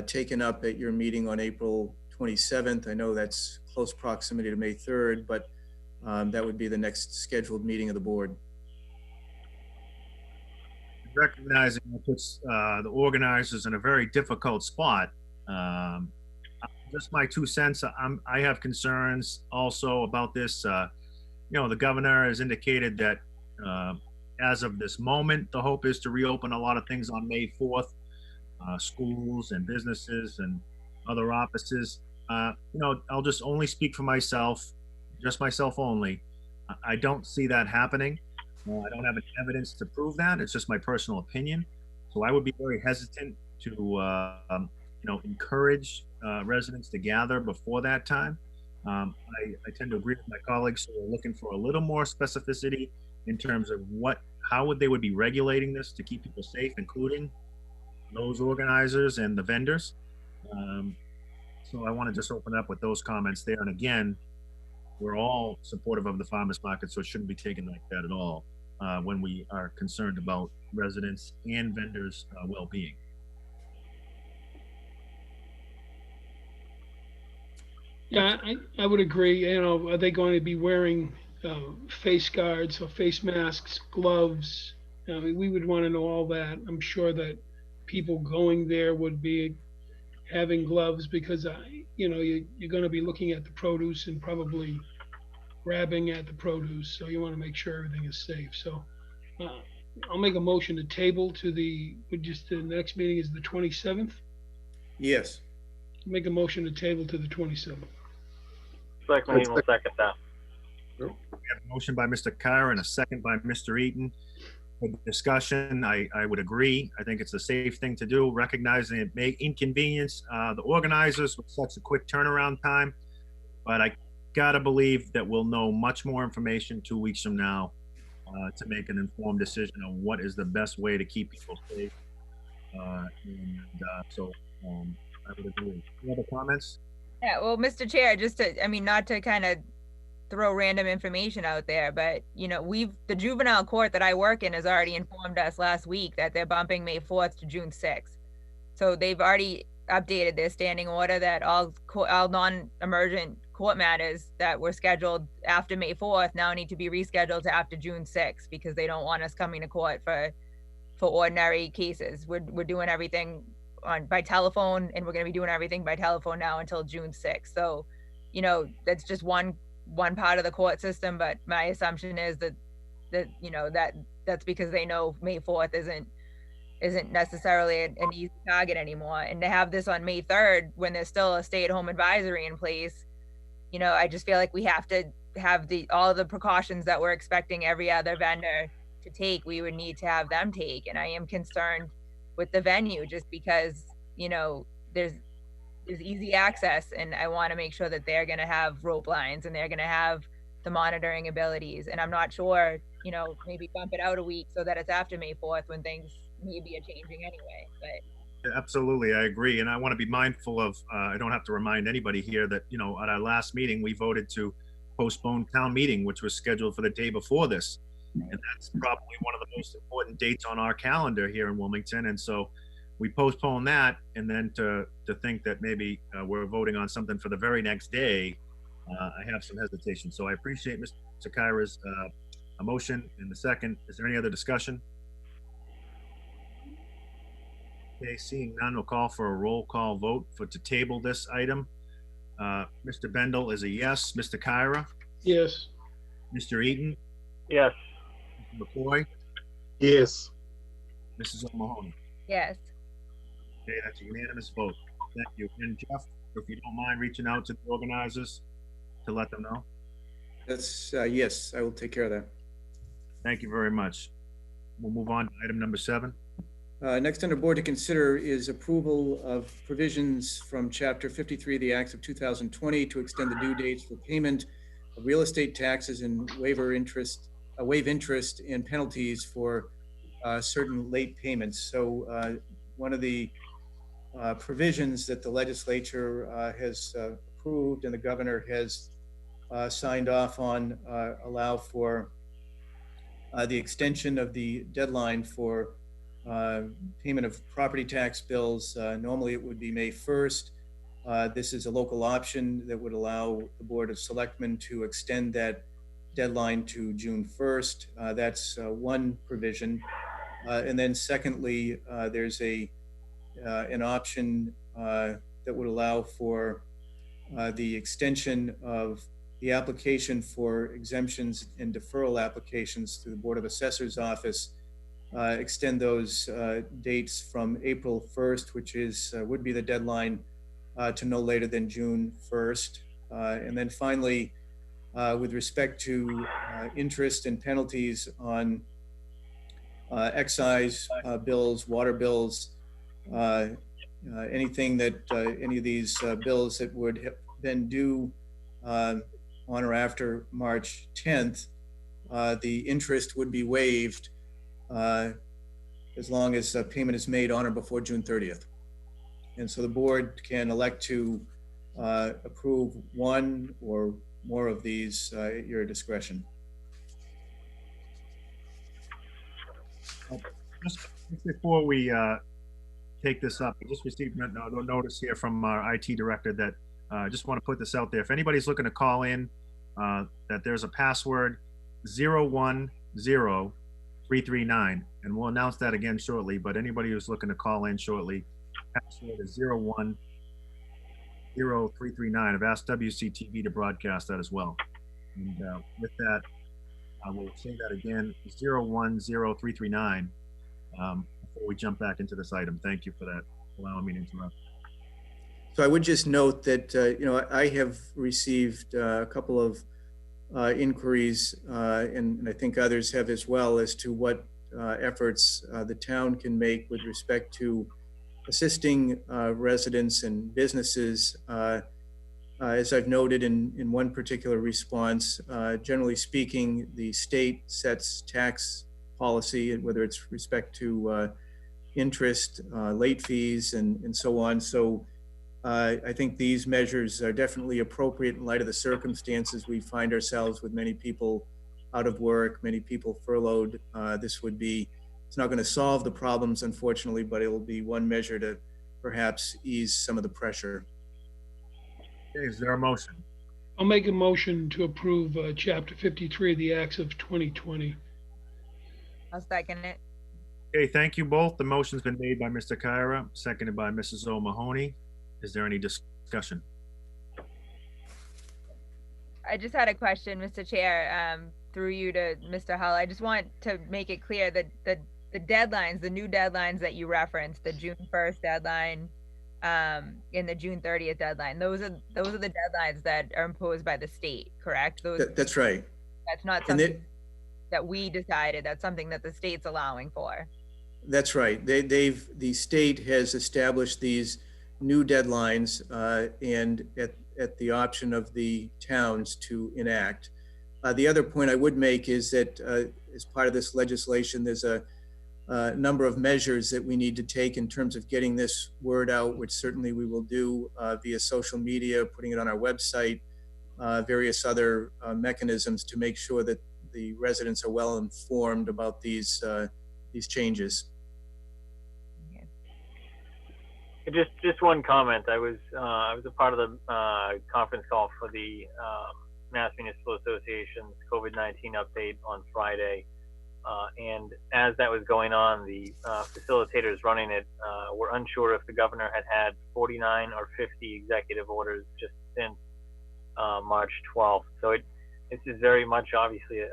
taken up at your meeting on April 27th. I know that's close proximity to May 3rd, but that would be the next scheduled meeting of the board. Recognizing that puts the organizers in a very difficult spot. Just my 2 cents. I have concerns also about this. You know, the governor has indicated that as of this moment, the hope is to reopen a lot of things on May 4th, schools and businesses and other offices. You know, I'll just only speak for myself, just myself only. I don't see that happening. I don't have any evidence to prove that. It's just my personal opinion. So I would be very hesitant to, you know, encourage residents to gather before that time. I tend to agree with my colleagues who are looking for a little more specificity in terms of how they would be regulating this to keep people safe, including those organizers and the vendors. So I want to just open up with those comments there. And again, we're all supportive of the farmers market, so it shouldn't be taken like that at all when we are concerned about residents and vendors' well-being. Yeah, I would agree. You know, are they going to be wearing face guards or face masks, gloves? I mean, we would want to know all that. I'm sure that people going there would be having gloves because, you know, you're going to be looking at the produce and probably grabbing at the produce. So you want to make sure everything is safe. So I'll make a motion to table to the next meeting is the 27th. Yes. Make a motion to table to the 27th. Selectmen will second that. We have a motion by Mr. Carr and a second by Mr. Eaton. For the discussion, I would agree. I think it's a safe thing to do, recognizing it may inconvenience the organizers with such a quick turnaround time. But I gotta believe that we'll know much more information 2 weeks from now to make an informed decision on what is the best way to keep people safe. So I would agree. Any other comments? Yeah, well, Mr. Chair, not to kind of throw random information out there, but you know, the juvenile court that I work in has already informed us last week that they're bumping May 4th to June 6th. So they've already updated their standing order that all non-emergent court matters that were scheduled after May 4th now need to be rescheduled to after June 6th because they don't want us coming to court for ordinary cases. We're doing everything by telephone, and we're going to be doing everything by telephone now until June 6th. So, you know, that's just one part of the court system, but my assumption is that you know, that's because they know May 4th isn't necessarily an easy target anymore. And to have this on May 3rd when there's still a stay-at-home advisory in place, you know, I just feel like we have to have all the precautions that we're expecting every other vendor to take, we would need to have them take. And I am concerned with the venue just because, you know, there's easy access, and I want to make sure that they're going to have rope lines and they're going to have the monitoring abilities. And I'm not sure, you know, maybe bump it out a week so that it's after May 4th when things maybe are changing anyway. But absolutely, I agree. And I want to be mindful of, I don't have to remind anybody here that, you know, at our last meeting, we voted to postpone town meeting, which was scheduled for the day before this. And that's probably one of the most important dates on our calendar here in Wilmington. And so we postpone that, and then to think that maybe we're voting on something for the very next day, I have some hesitation. So I appreciate Mr. Kyra's a motion and the second. Is there any other discussion? Okay, seeing none, we'll call for a roll call vote to table this item. Mr. Bendel is a yes. Mr. Kyra? Yes. Mr. Eaton? Yes. Mr. McCoy? Yes. Mrs. O'Mahony? Yes. Okay, that's a unanimous vote. Thank you. And Jeff, if you don't mind reaching out to the organizers to let them know. That's, yes, I will take care of that. Thank you very much. We'll move on to item number 7. Next under board to consider is approval of provisions from Chapter 53 of the Acts of 2020 to extend the due dates for payment of real estate taxes and waive interest and penalties for certain late payments. So one of the provisions that the legislature has approved and the governor has signed off on allow for the extension of the deadline for payment of property tax bills. Normally it would be May 1st. This is a local option that would allow the Board of Selectmen to extend that deadline to June 1st. That's one provision. And then secondly, there's an option that would allow for the extension of the application for exemptions and deferral applications through the Board of Assessors Office. Extend those dates from April 1st, which would be the deadline, to no later than June 1st. And then finally, with respect to interest and penalties on excise bills, water bills, anything that any of these bills that would have been due on or after March 10th, the interest would be waived as long as payment is made on or before June 30th. And so the board can elect to approve one or more of these at your discretion. Just before we take this up, I just received a notice here from our IT director that I just want to put this out there. If anybody's looking to call in, that there's a password 010339, and we'll announce that again shortly, but anybody who's looking to call in shortly, password is 010339. I've asked WCTV to broadcast that as well. And with that, I will say that again, 010339, before we jump back into this item. Thank you for that, allowing me to interrupt. So I would just note that, I have received a couple of inquiries, and I think others have as well, as to what efforts the town can make with respect to assisting residents and businesses. As I've noted in one particular response, generally speaking, the state sets tax policy, whether it's respect to interest, late fees, and so on. So I think these measures are definitely appropriate in light of the circumstances we find ourselves with, many people out of work, many people furloughed. It's not going to solve the problems, unfortunately, but it will be one measure to perhaps ease some of the pressure. Okay, is there a motion? I'll make a motion to approve Chapter 53 of the Acts of 2020. I'll second it. Okay, thank you both. The motion's been made by Mr. Kyra, seconded by Mrs. O'Mahony. Is there any discussion? I just had a question, Mr. Chair, through you to Mr. Hull. I just want to make it clear that the deadlines, the new deadlines that you referenced, the June 1st deadline and the June 30th deadline, those are the deadlines that are imposed by the state, correct? That's right. That's not something that we decided. That's something that the state's allowing for. That's right. The state has established these new deadlines and at the option of the towns to enact. The other point I would make is that as part of this legislation, there's a number of measures that we need to take in terms of getting this word out, which certainly we will do via social media, putting it on our website, various other mechanisms to make sure that the residents are well informed about these changes. Just one comment. I was a part of the conference call for the Mass Municipal Association's COVID-19 update on Friday, and as that was going on, the facilitators running it were unsure if the governor had 49 or 50 executive orders just since March 12th. So this is very much obviously a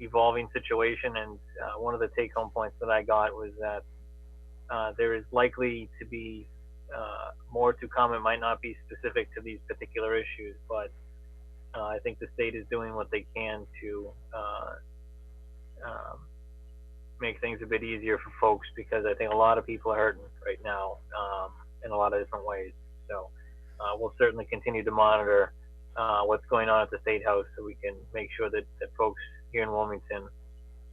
evolving situation, and one of the take-home points that I got was that there is likely to be more to come. It might not be specific to these particular issues, but I think the state is doing what they can to make things a bit easier for folks, because I think a lot of people are hurting right now in a lot of different ways. So we'll certainly continue to monitor what's going on at the State House, so we can make sure that folks here in Wilmington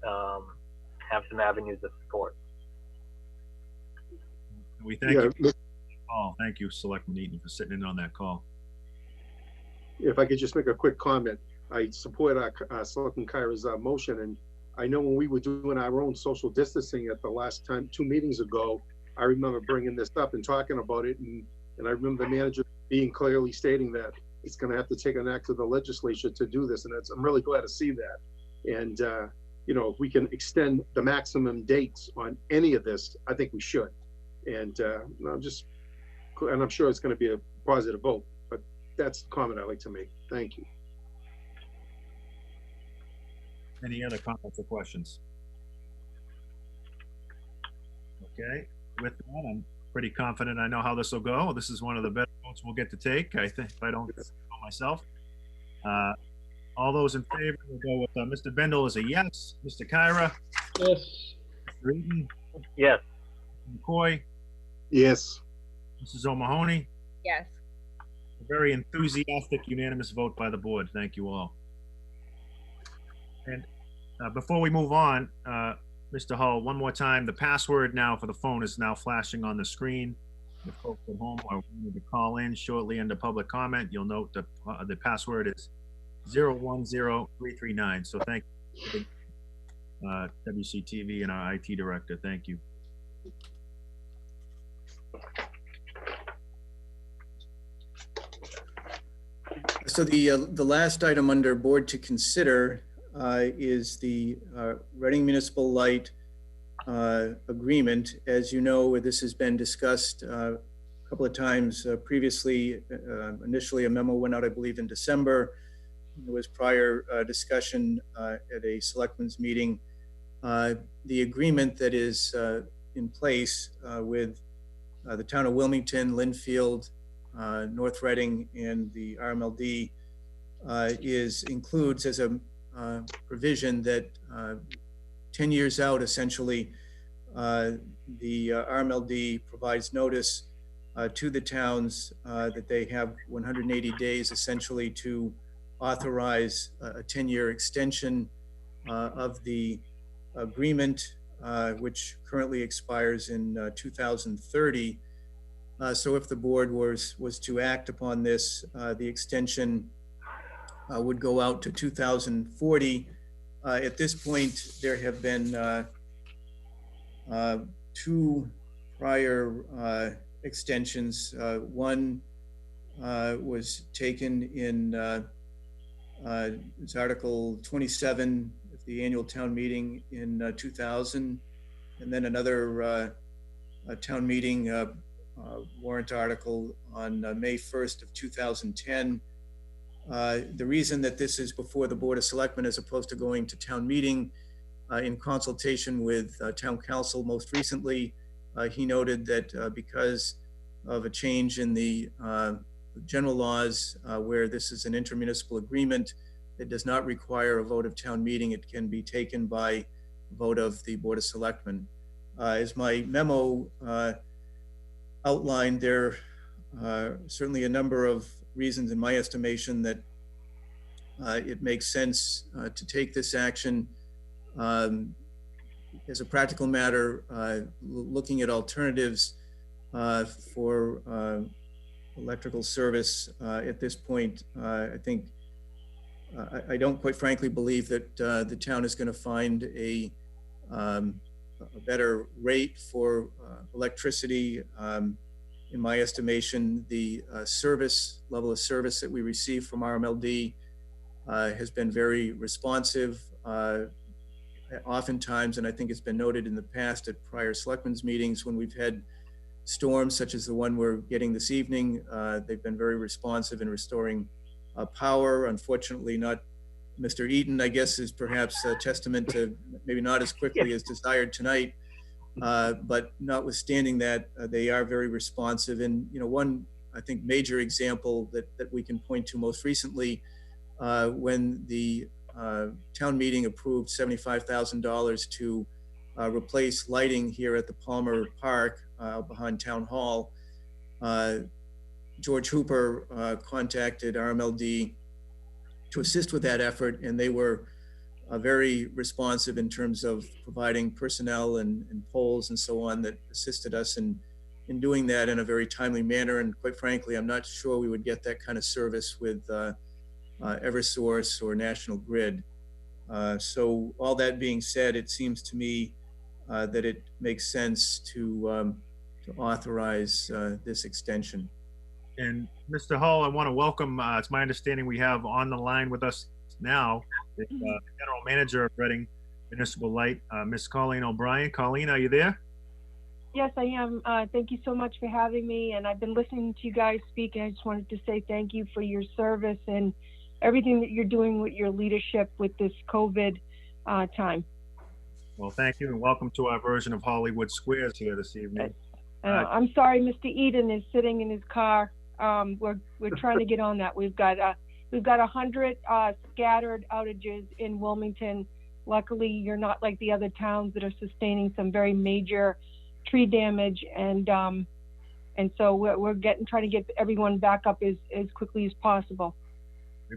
have some avenues of support. We thank you. Oh, thank you, Selectman Eaton, for sitting in on that call. If I could just make a quick comment, I support Selectman Kyra's motion, and I know when we were doing our own social distancing at the last time, 2 meetings ago, I remember bringing this up and talking about it, and I remember the manager being clearly stating that it's going to have to take an act of the legislature to do this, and I'm really glad to see that. And you know, if we can extend the maximum dates on any of this, I think we should. And I'm sure it's going to be a positive vote, but that's the comment I'd like to make. Thank you. Any other comments or questions? Okay, with that, I'm pretty confident I know how this will go. This is one of the better votes we'll get to take, I think, if I don't know myself. All those in favor, we'll go with Mr. Bendel as a yes, Mr. Kyra? Yes. Mr. Eaton? Yes. Mr. McCoy? Yes. Mrs. O'Mahony? Yes. A very enthusiastic, unanimous vote by the board. Thank you all. And before we move on, Mr. Hull, one more time, the password now for the phone is now flashing on the screen. If folks at home are wanting to call in shortly under public comment, you'll note the password is 010339. So thank you, WCTV and our IT director. Thank you. So the last item under board to consider is the Reading Municipal Light agreement. As you know, this has been discussed a couple of times previously. Initially, a memo went out, I believe, in December. There was prior discussion at a selectmen's meeting. The agreement that is in place with the town of Wilmington, Linfield, North Reading, and the RMLD includes as a provision that 10 years out, essentially, the RMLD provides notice to the towns that they have 180 days essentially to authorize a 10-year extension of the agreement, which currently expires in 2030. So if the board was to act upon this, the extension would go out to 2040. At this point, there have been 2 prior extensions. One was taken in it's Article 27 of the annual town meeting in 2000, and then another town meeting warrant article on May 1st of 2010. The reason that this is before the Board of Selectmen as opposed to going to town meeting, in consultation with town council most recently, he noted that because of a change in the general laws where this is an intermunicipal agreement, it does not require a vote of town meeting. It can be taken by vote of the Board of Selectmen. As my memo outlined, there are certainly a number of reasons in my estimation that it makes sense to take this action. As a practical matter, looking at alternatives for electrical service at this point, I think I don't quite frankly believe that the town is going to find a better rate for electricity. In my estimation, the level of service that we receive from RMLD has been very responsive. Oftentimes, and I think it's been noted in the past at prior selectmen's meetings, when we've had storms such as the one we're getting this evening, they've been very responsive in restoring power. Unfortunately, not Mr. Eaton, I guess, is perhaps a testament to maybe not as quickly as desired tonight. But notwithstanding that, they are very responsive. And, one, I think, major example that we can point to most recently, when the town meeting approved $75,000 to replace lighting here at the Palmer Park behind Town Hall. George Hooper contacted RMLD to assist with that effort, and they were very responsive in terms of providing personnel and poles and so on that assisted us in doing that in a very timely manner. And quite frankly, I'm not sure we would get that kind of service with Eversource or National Grid. So all that being said, it seems to me that it makes sense to authorize this extension. And Mr. Hull, I want to welcome, it's my understanding we have on the line with us now, the General Manager of Reading Municipal Light, Ms. Colleen O'Brien. Colleen, are you there? Yes, I am. Thank you so much for having me. And I've been listening to you guys speak, and I just wanted to say thank you for your service and everything that you're doing with your leadership with this COVID time. Well, thank you, and welcome to our version of Hollywood Squares here this evening. I'm sorry, Mr. Eden is sitting in his car. We're trying to get on that. We've got 100 scattered outages in Wilmington. Luckily, you're not like the other towns that are sustaining some very major tree damage, and so we're trying to get everyone back up as quickly as possible.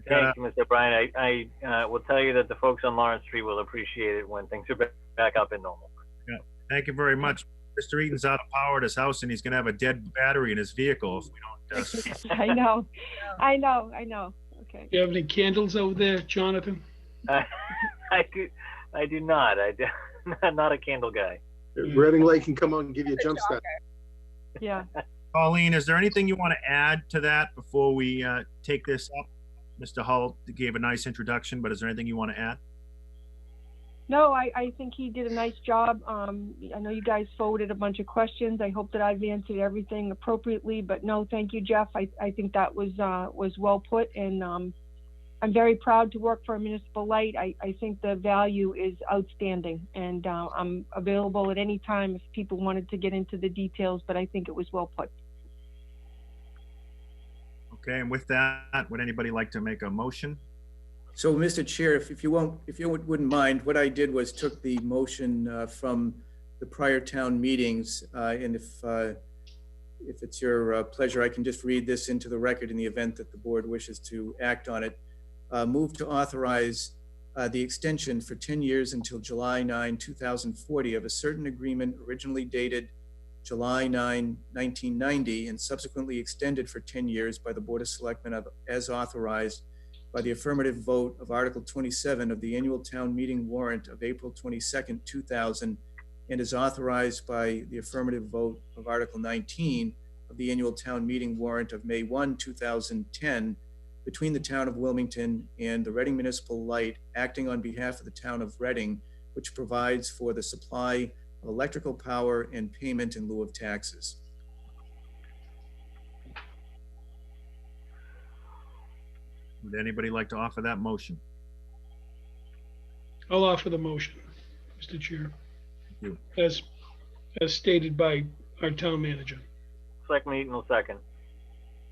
Thank you, Mr. Bryan. I will tell you that the folks on Lawrence Street will appreciate it when things are back up in normal. Yeah, thank you very much. Mr. Eaton's out of power at his house, and he's going to have a dead battery in his vehicle if we don't. I know. Okay. Do you have any candles over there, Jonathan? I do not. Not a candle guy. Reading Light can come out and give you a jump start. Yeah. Colleen, is there anything you want to add to that before we take this up? Mr. Hull gave a nice introduction, but is there anything you want to add? No, I think he did a nice job. I know you guys forwarded a bunch of questions. I hope that I've answered everything appropriately, but no, thank you, Jeff. I think that was well put, and I'm very proud to work for a municipal light. I think the value is outstanding, and I'm available at any time if people wanted to get into the details, but I think it was well put. Okay, and with that, would anybody like to make a motion? So, Mr. Chair, if you wouldn't mind, what I did was took the motion from the prior town meetings, and if it's your pleasure, I can just read this into the record in the event that the board wishes to act on it. Move to authorize the extension for 10 years until July 9, 2040 of a certain agreement originally dated July 9, 1990, and subsequently extended for 10 years by the Board of Selectmen as authorized by the affirmative vote of Article 27 of the annual town meeting warrant of April 22nd, 2000, and is authorized by the affirmative vote of Article 19 of the annual town meeting warrant of May 1, 2010, between the town of Wilmington and the Reading Municipal Light, acting on behalf of the town of Reading, which provides for the supply of electrical power and payment in lieu of taxes. Would anybody like to offer that motion? I'll offer the motion, Mr. Chair. Thank you. As stated by our town manager. Selectman Eaton will second.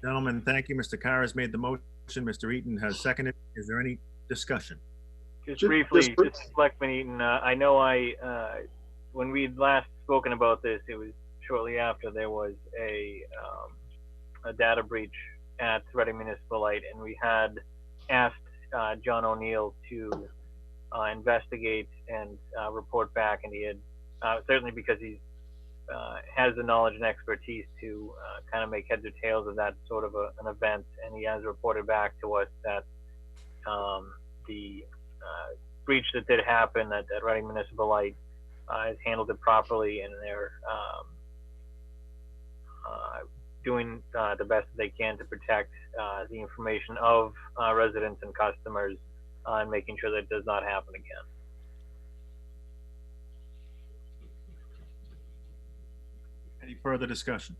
Gentlemen, thank you. Mr. Carr has made the motion. Mr. Eaton has seconded. Is there any discussion? Just briefly, Selectman Eaton, I know when we'd last spoken about this, it was shortly after there was a data breach at Reading Municipal Light, and we had asked John O'Neill to investigate and report back, and he had certainly, because he has the knowledge and expertise to kind of make heads or tails of that sort of an event, and he has reported back to us that the breach that did happen, that Reading Municipal Light has handled it properly, and they're doing the best that they can to protect the information of residents and customers, and making sure that it does not happen again. Any further discussion?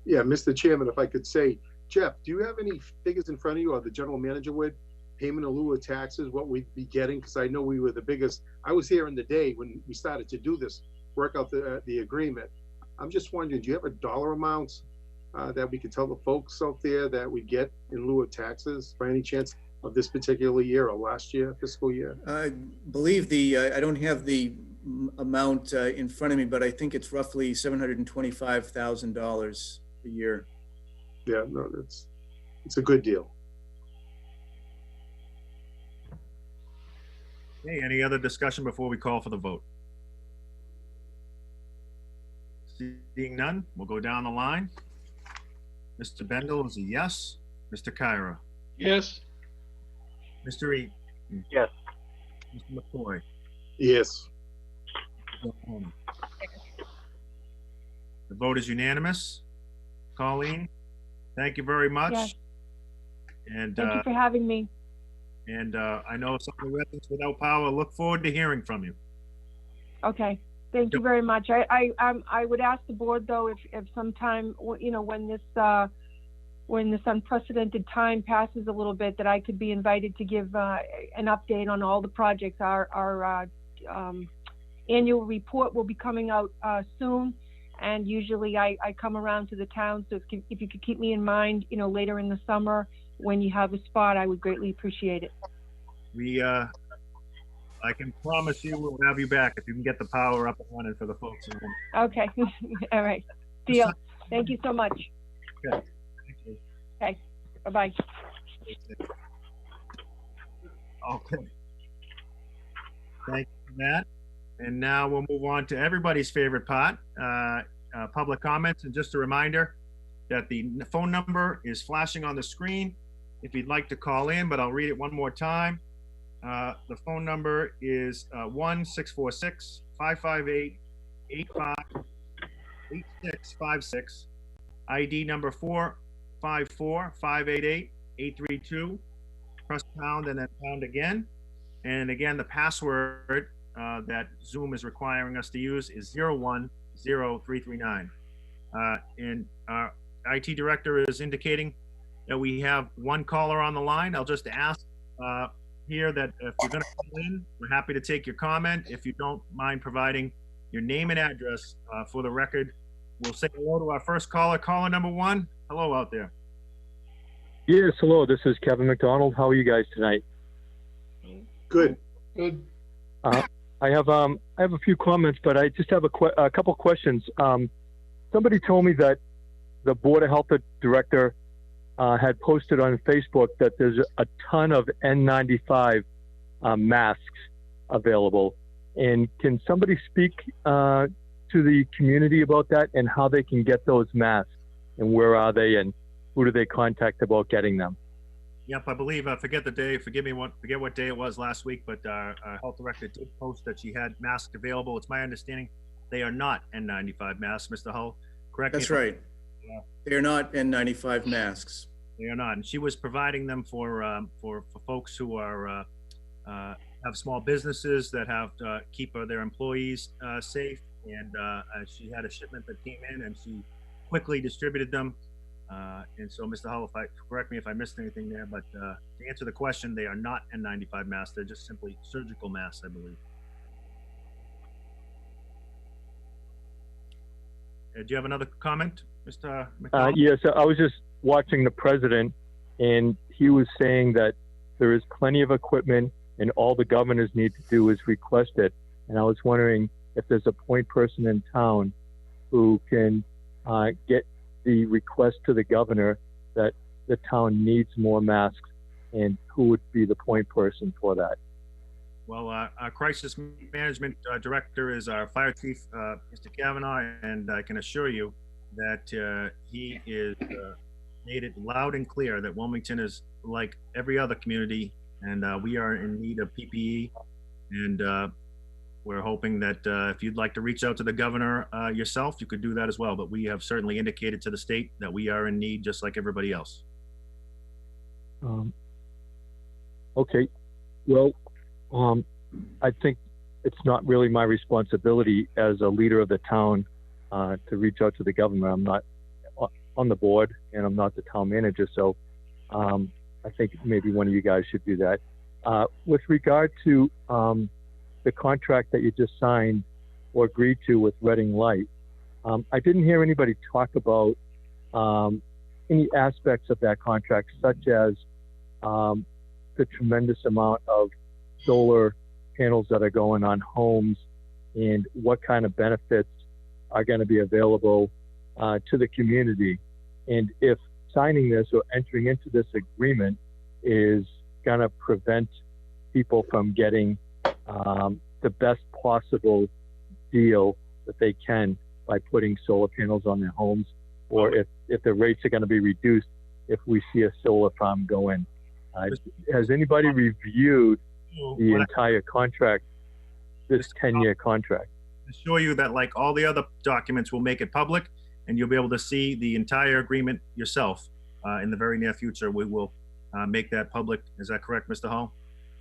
Yeah, Mr. Chairman, if I could say, Jeff, do you have any figures in front of you, or the general manager would, payment in lieu of taxes, what we'd be getting? Because I know we were the biggest. I was here in the day when we started to do this, work out the agreement. I'm just wondering, do you have a dollar amount that we could tell the folks out there that we get in lieu of taxes by any chance of this particular year or last year, fiscal year? I believe I don't have the amount in front of me, but I think it's roughly $725,000 a year. Yeah, no, it's a good deal. Okay, any other discussion before we call for the vote? Seeing none, we'll go down the line. Mr. Bendel is a yes. Mr. Kyra? Yes. Mr. Eaton? Yes. Mr. McCoy? Yes. The vote is unanimous. Colleen, thank you very much. Yes. And Thank you for having me. And I know some of the residents without power look forward to hearing from you. Okay. Thank you very much. I would ask the board, though, if sometime, you know, when this unprecedented time passes a little bit, that I could be invited to give an update on all the projects. Our annual report will be coming out soon, and usually I come around to the town. So if you could keep me in mind, you know, later in the summer when you have a spot, I would greatly appreciate it. I can promise you we'll have you back if you can get the power up and running for the folks in the room. Okay. All right. Deal. Thank you so much. Okay. Thank you. Okay. Bye-bye. Okay. Thank you for that. And now we'll move on to everybody's favorite part, public comments. And just a reminder that the phone number is flashing on the screen if you'd like to call in, but I'll read it one more time. The phone number is 1-646-558-8656, ID number 454-588-832. Press pound and then pound again. And again, the password that Zoom is requiring us to use is 010339. And our IT director is indicating that we have one caller on the line. I'll just ask here that if you're going to call in, we're happy to take your comment. If you don't mind providing your name and address for the record, we'll say hello to our first caller, caller number 1. Hello out there. Yes, hello. This is Kevin McDonald. How are you guys tonight? Good. Good. I have a few comments, but I just have a couple questions. Somebody told me that the Board of Health director had posted on Facebook that there's a ton of N95 masks available. And can somebody speak to the community about that and how they can get those masks, and where are they, and who do they contact about getting them? Yep, I believe, forget the day, forget what day it was last week, but our health director did post that she had masks available. It's my understanding they are not N95 masks, Mr. Hull, correct? That's right. They are not N95 masks. They are not, and she was providing them for folks who are have small businesses that have keep their employees safe. And she had a shipment that came in, and she quickly distributed them. And so, Mr. Hull, correct me if I missed anything there, but to answer the question, they are not N95 masks. They're just simply surgical masks, I believe. Do you have another comment, Mr. McDonald? Yes, I was just watching the president, and he was saying that there is plenty of equipment, and all the governors need to do is request it. And I was wondering if there's a point person in town who can get the request to the governor that the town needs more masks, and who would be the point person for that? Well, our crisis management director is our fire chief, Mr. Kavanaugh, and I can assure you that he is made it loud and clear that Wilmington is like every other community and we are in need of PPE. And we're hoping that if you'd like to reach out to the governor yourself, you could do that as well. But we have certainly indicated to the state that we are in need just like everybody else. Okay. Well, I think it's not really my responsibility as a leader of the town to reach out to the governor. I'm not on the board and I'm not the town manager. So I think maybe one of you guys should do that. With regard to the contract that you just signed or agreed to with Reading Light, I didn't hear anybody talk about any aspects of that contract, such as the tremendous amount of solar panels that are going on homes and what kind of benefits are going to be available to the community. And if signing this or entering into this agreement is going to prevent people from getting the best possible deal that they can by putting solar panels on their homes, or if the rates are going to be reduced if we see a solar farm go in. Has anybody reviewed the entire contract, this 10-year contract? I assure you that, like all the other documents, we'll make it public, and you'll be able to see the entire agreement yourself in the very near future. We will make that public. Is that correct, Mr. Hall?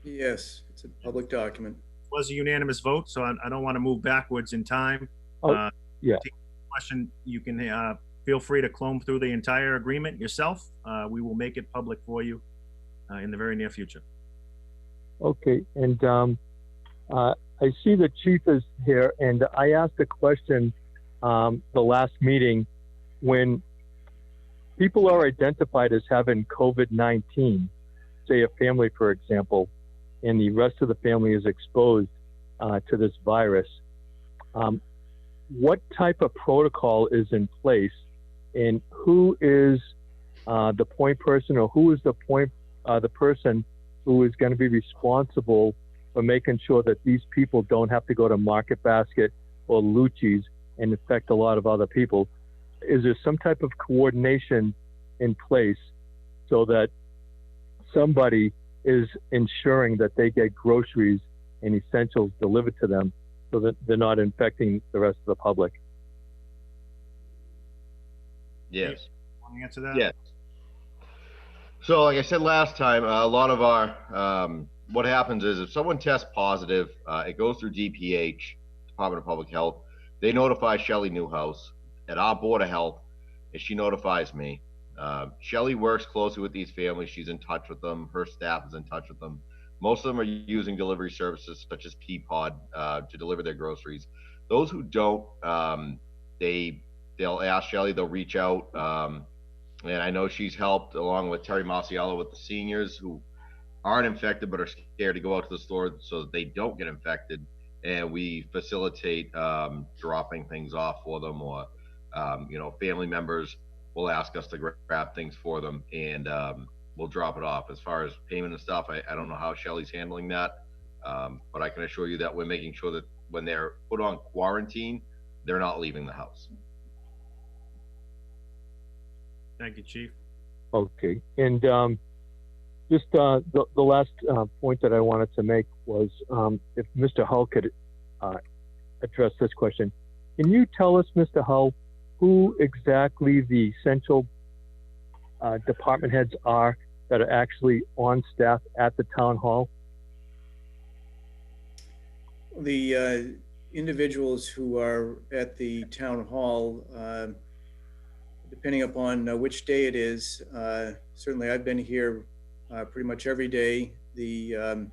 Yes, it's a public document. It was a unanimous vote, so I don't want to move backwards in time. Yeah. Question, you can feel free to comb through the entire agreement yourself. We will make it public for you in the very near future. Okay, and I see the chief is here, and I asked a question the last meeting when people are identified as having COVID-19, say a family, for example, and the rest of the family is exposed to this virus. What type of protocol is in place, and who is the point person, or who is the person who is going to be responsible for making sure that these people don't have to go to Market Basket or Lucci's and infect a lot of other people? Is there some type of coordination in place so that somebody is ensuring that they get groceries and essentials delivered to them so that they're not infecting the rest of the public? Yes. Want to answer that? Yes. So like I said last time, a lot of our, what happens is if someone tests positive, it goes through DPH, Department of Public Health. They notify Shelley Newhouse at our Board of Health, and she notifies me. Shelley works closely with these families. She's in touch with them. Her staff is in touch with them. Most of them are using delivery services such as Peapod to deliver their groceries. Those who don't, they'll ask Shelley, they'll reach out. And I know she's helped along with Terry Marciello with the seniors who aren't infected but are scared to go out to the store so that they don't get infected. And we facilitate dropping things off for them, or family members will ask us to grab things for them, and we'll drop it off. As far as payment and stuff, I don't know how Shelley's handling that, but I can assure you that we're making sure that when they're put on quarantine, they're not leaving the house. Thank you, Chief. Okay, and just the last point that I wanted to make was if Mr. Hull could address this question. Can you tell us, Mr. Hull, who exactly the central department heads are that are actually on staff at the town hall? The individuals who are at the town hall, depending upon which day it is, certainly I've been here pretty much every day. The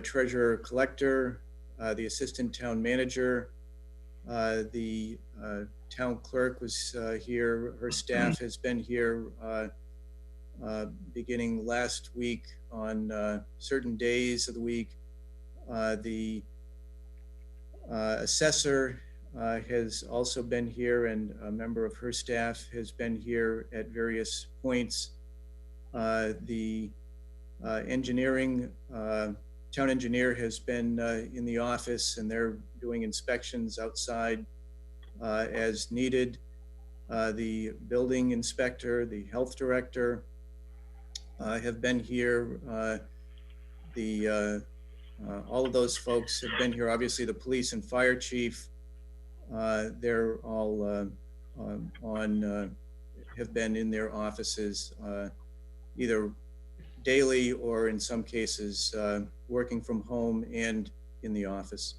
treasurer collector, the assistant town manager, the town clerk was here. Her staff has been here beginning last week on certain days of the week. The assessor has also been here, and a member of her staff has been here at various points. The engineering, town engineer has been in the office, and they're doing inspections outside as needed. The building inspector, the health director have been here all of those folks have been here. Obviously, the police and fire chief, they're all have been in their offices either daily or in some cases working from home and in the office.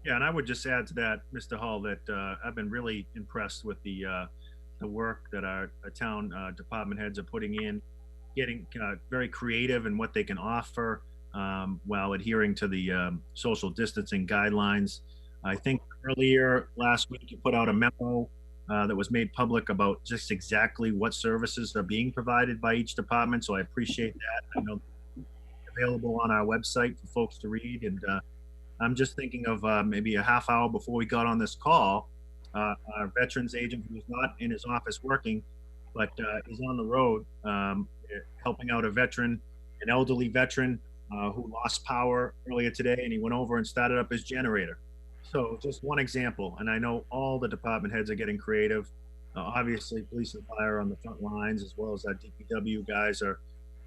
Yeah, and I would just add to that, Mr. Hull, that I've been really impressed with the work that our town department heads are putting in, getting very creative in what they can offer while adhering to the social distancing guidelines. I think earlier last week you put out a memo that was made public about just exactly what services are being provided by each department. So I appreciate that. I know it's available on our website for folks to read. And I'm just thinking of maybe a half hour before we got on this call, our veterans agent who's not in his office working, but is on the road helping out a veteran, an elderly veteran who lost power earlier today, and he went over and started up his generator. So just one example, and I know all the department heads are getting creative. Obviously, police and fire on the front lines, as well as our DPW guys are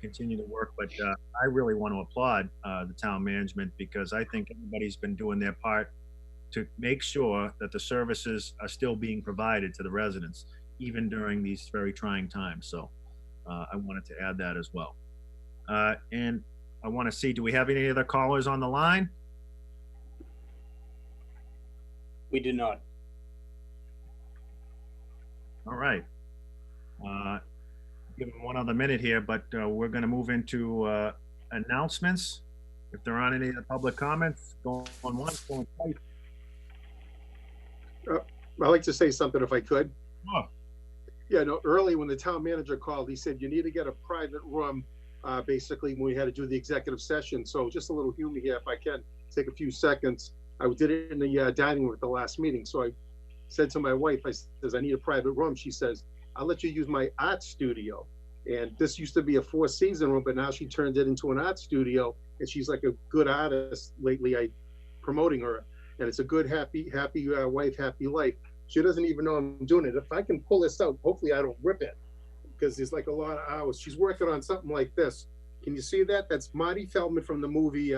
continuing to work. But I really want to applaud the town management, because I think everybody's been doing their part to make sure that the services are still being provided to the residents, even during these very trying times. So I wanted to add that as well. And I want to see, do we have any other callers on the line? We do not. All right. Give them one other minute here, but we're going to move into announcements. If there aren't any of the public comments, going once, going twice. I'd like to say something if I could. Sure. Yeah, no, early when the town manager called, he said, you need to get a private room, basically, when we had to do the executive session. So just a little humor here, if I can take a few seconds. I did it in the dining room at the last meeting. So I said to my wife, I need a private room. She says, I'll let you use my art studio. And this used to be a 4-season room, but now she turned it into an art studio. And she's like a good artist lately. I promoting her, and it's a good, happy wife, happy life. She doesn't even know I'm doing it. If I can pull this out, hopefully I don't rip it, because there's like a lot of hours. She's working on something like this. Can you see that? That's Marty Feldman from the movie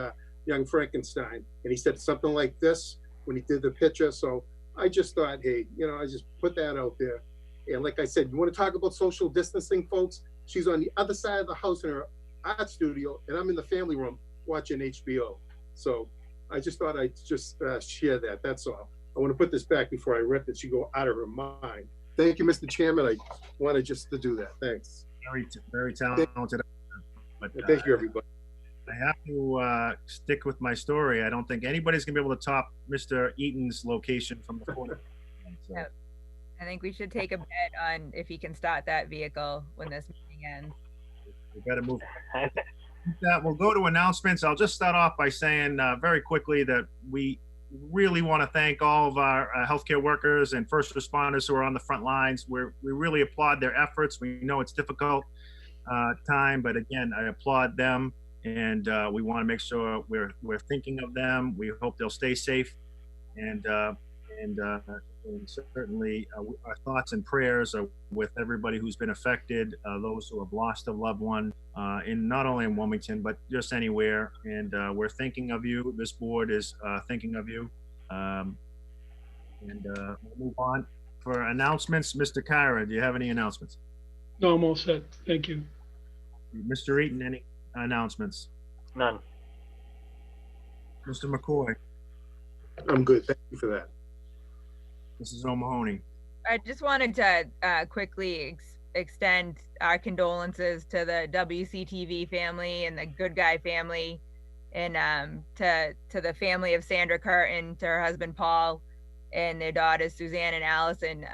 Young Frankenstein. And he said something like this when he did the picture. So I just thought, hey, I just put that out there. And like I said, you want to talk about social distancing, folks? She's on the other side of the house in her art studio, and I'm in the family room watching HBO. So I just thought I'd just share that. That's all. I want to put this back before I rip it. She go out of her mind. Thank you, Mr. Chairman. I wanted just to do that. Thanks. Very talented. But, thank you, everybody. I have to stick with my story. I don't think anybody's gonna be able to top Mr. Eaton's location from the corner. So. Yep. I think we should take a bet on if he can start that vehicle when this meeting ends. We better move. We'll go to announcements. I'll just start off by saying very quickly that we really want to thank all of our healthcare workers and first responders who are on the front lines. We really applaud their efforts. We know it's difficult time, but again, I applaud them. And we want to make sure we're thinking of them. We hope they'll stay safe, and certainly our thoughts and prayers are with everybody who's been affected, those who have lost a loved one, in not only in Wilmington but just anywhere. And we're thinking of you. This board is thinking of you. We'll move on for announcements. Mr. Kyra, do you have any announcements? No, I'm all set. Thank you. Mr. Eaton, any announcements? None. Mr. McCoy? I'm good. Thank you for that. Mrs. O'Mahony? I just wanted to quickly extend our condolences to the WCTV family and the Good Guy family, and to the family of Sandra Curtin, to her husband Paul, and their daughters Suzanne and Allison.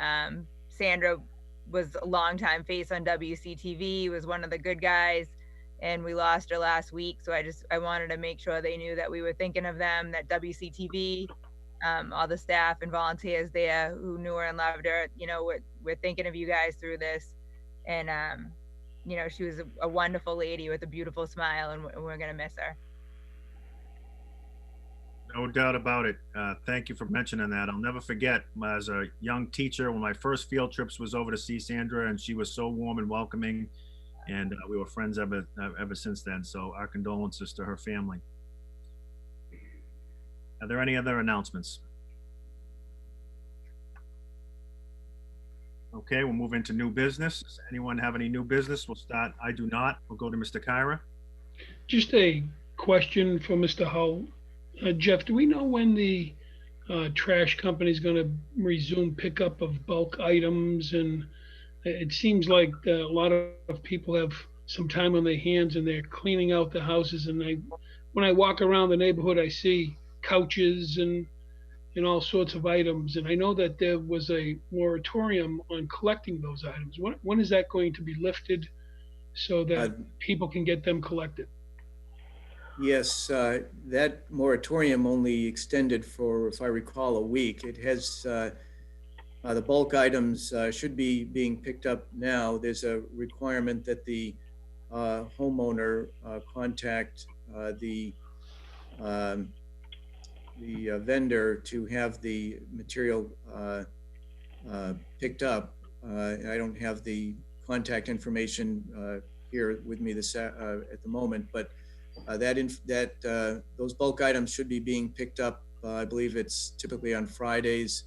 Sandra was a longtime face on WCTV, was one of the good guys, and we lost her last week. So I wanted to make sure they knew that we were thinking of them, that WCTV, all the staff and volunteers there who knew her and loved her, we're thinking of you guys through this. And, she was a wonderful lady with a beautiful smile, and we're going to miss her. No doubt about it. Thank you for mentioning that. I'll never forget, as a young teacher, one of my first field trips was over to see Sandra, and she was so warm and welcoming. and we were friends ever since then. So our condolences to her family. Are there any other announcements? Okay, we'll move into new business. Does anyone have any new business? We'll start. I do not. We'll go to Mr. Kyra. Just a question for Mr. Hull. Jeff, do we know when the trash company is going to resume pickup of bulk items? And it seems like a lot of people have some time on their hands and they're cleaning out the houses. And when I walk around the neighborhood, I see couches and all sorts of items. And I know that there was a moratorium on collecting those items. When is that going to be lifted so that people can get them collected? Yes, that moratorium only extended for, if I recall, a week. It has, the bulk items should be being picked up now. There's a requirement that the homeowner contact the vendor to have the material picked up. I don't have the contact information here with me at the moment, but those bulk items should be being picked up. I believe it's typically on Fridays,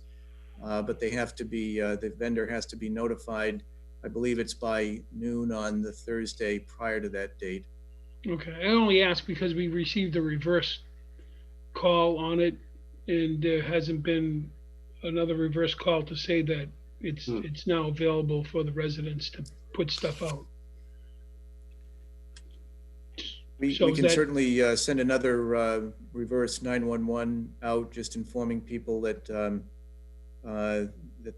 but they have to be, the vendor has to be notified. I believe it's by noon on the Thursday prior to that date. Okay, I only ask because we received a reverse call on it, and there hasn't been another reverse call to say that it's now available for the residents to put stuff out. We can certainly send another reverse 911 out, just informing people that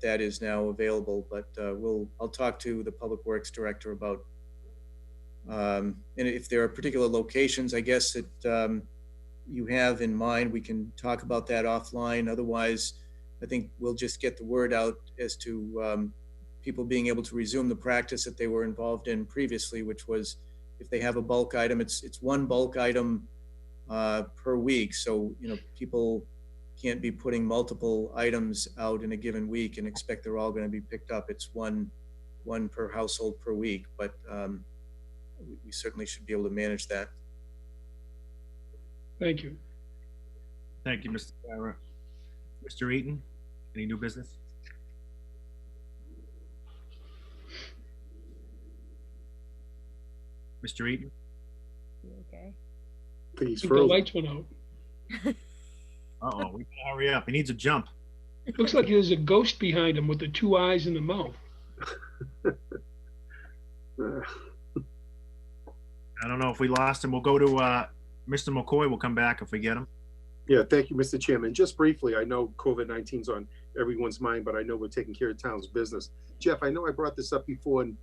that is now available. But I'll talk to the Public Works Director about, and if there are particular locations, I guess that you have in mind, we can talk about that offline. Otherwise, I think we'll just get the word out as to people being able to resume the practice that they were involved in previously, which was, if they have a bulk item, it's one bulk item per week. So, people can't be putting multiple items out in a given week and expect they're all going to be picked up. It's one per household per week, but we certainly should be able to manage that. Thank you. Thank you, Mr. Kyra. Mr. Eaton, any new business? Mr. Eaton? You okay? Please, the lights went out. Uh-oh, we gotta hurry up. He needs a jump. It looks like there's a ghost behind him with the two eyes in the mouth. I don't know if we lost him. We'll go to Mr. McCoy. We'll come back if we get him. Yeah, thank you, Mr. Chairman. Just briefly, I know COVID-19's on everyone's mind, but I know we're taking care of town's business. Jeff, I know I brought this up before, and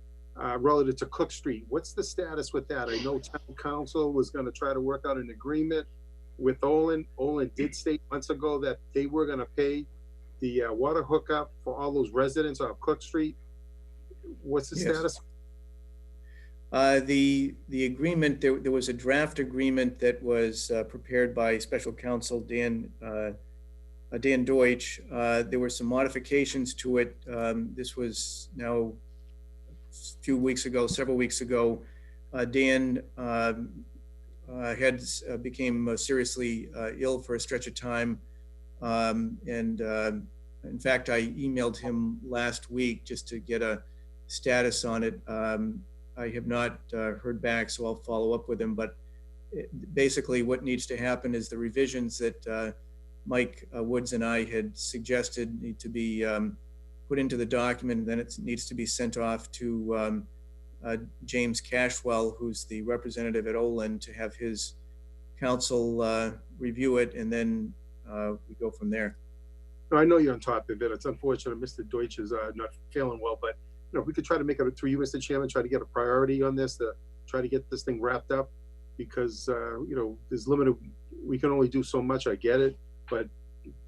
relative to Cook Street, what's the status with that? I know town council was going to try to work out an agreement with Olin. Olin did state months ago that they were going to pay the water hookup for all those residents on Cook Street. What's the status? The agreement, there was a draft agreement that was prepared by Special Counsel Dan Deutsch. There were some modifications to it. This was now several weeks ago. Dan became seriously ill for a stretch of time. In fact, I emailed him last week just to get a status on it. I have not heard back, so I'll follow up with him. But basically what needs to happen is the revisions that Mike Woods and I had suggested need to be put into the document. Then it needs to be sent off to James Cashwell, who's the representative at Olin, to have his counsel review it, and then we go from there. I know you're on top of it. It's unfortunate Mr. Deutsch is not feeling well, but if we could try to make it through you, Mr. Chairman, try to get a priority on this, to try to get this thing wrapped up, because there's limited, we can only do so much. I get it, but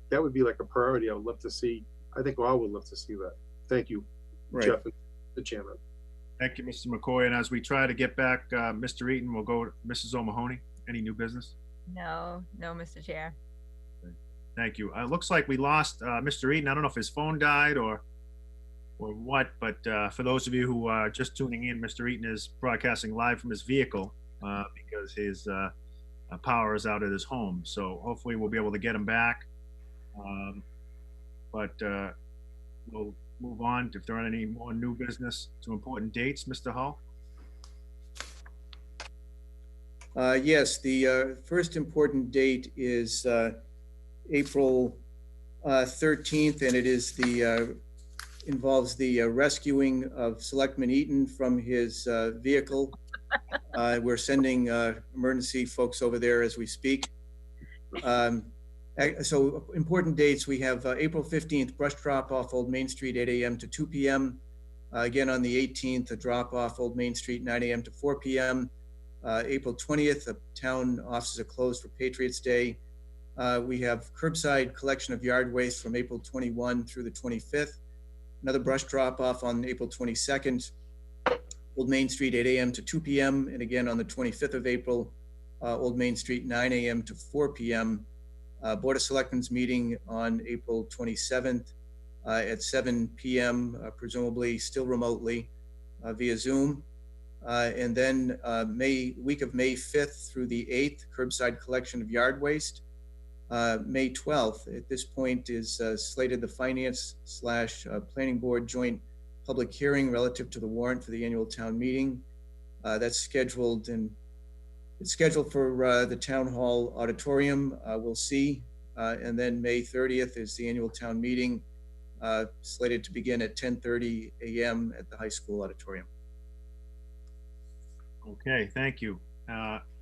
that would be like a priority I would love to see. I think all would love to see that. Thank you, Jeff and the Chairman. Thank you, Mr. McCoy. And as we try to get back Mr. Eaton, we'll go to Mrs. O'Mahony. Any new business? No, Mr. Chair. Thank you. It looks like we lost Mr. Eaton. I don't know if his phone died or. or what, but for those of you who are just tuning in, Mr. Eaton is broadcasting live from his vehicle because his power is out at his home. So hopefully we'll be able to get him back. But we'll move on if there aren't any more new business to important dates. Mr. Hull? Yes, the first important date is April 13th, and it is involves the rescuing of Selectman Eaton from his vehicle. We're sending emergency folks over there as we speak. So important dates, we have April 15th, brush drop off Old Main Street, 8 a.m. to 2 p.m. Again, on the 18th, a drop off Old Main Street, 9 a.m. to 4 p.m. April 20th, the town offices are closed for Patriots Day. We have curbside collection of yard waste from April 21 through the 25th. Another brush drop off on April 22nd, Old Main Street, 8 a.m. to 2 p.m. And again, on the 25th of April, Old Main Street, 9 a.m. to 4 p.m. Board of Selectmen's meeting on April 27th at 7 p.m., presumably still remotely via Zoom. And then week of May 5th through the 8th, curbside collection of yard waste. May 12th, at this point, is slated the Finance/Planning Board joint public hearing relative to the warrant for the annual town meeting. That's scheduled, and it's scheduled for the Town Hall auditorium. We'll see. And then May 30th is the annual town meeting, slated to begin at 10:30 a.m. at the high school auditorium. Okay, thank you.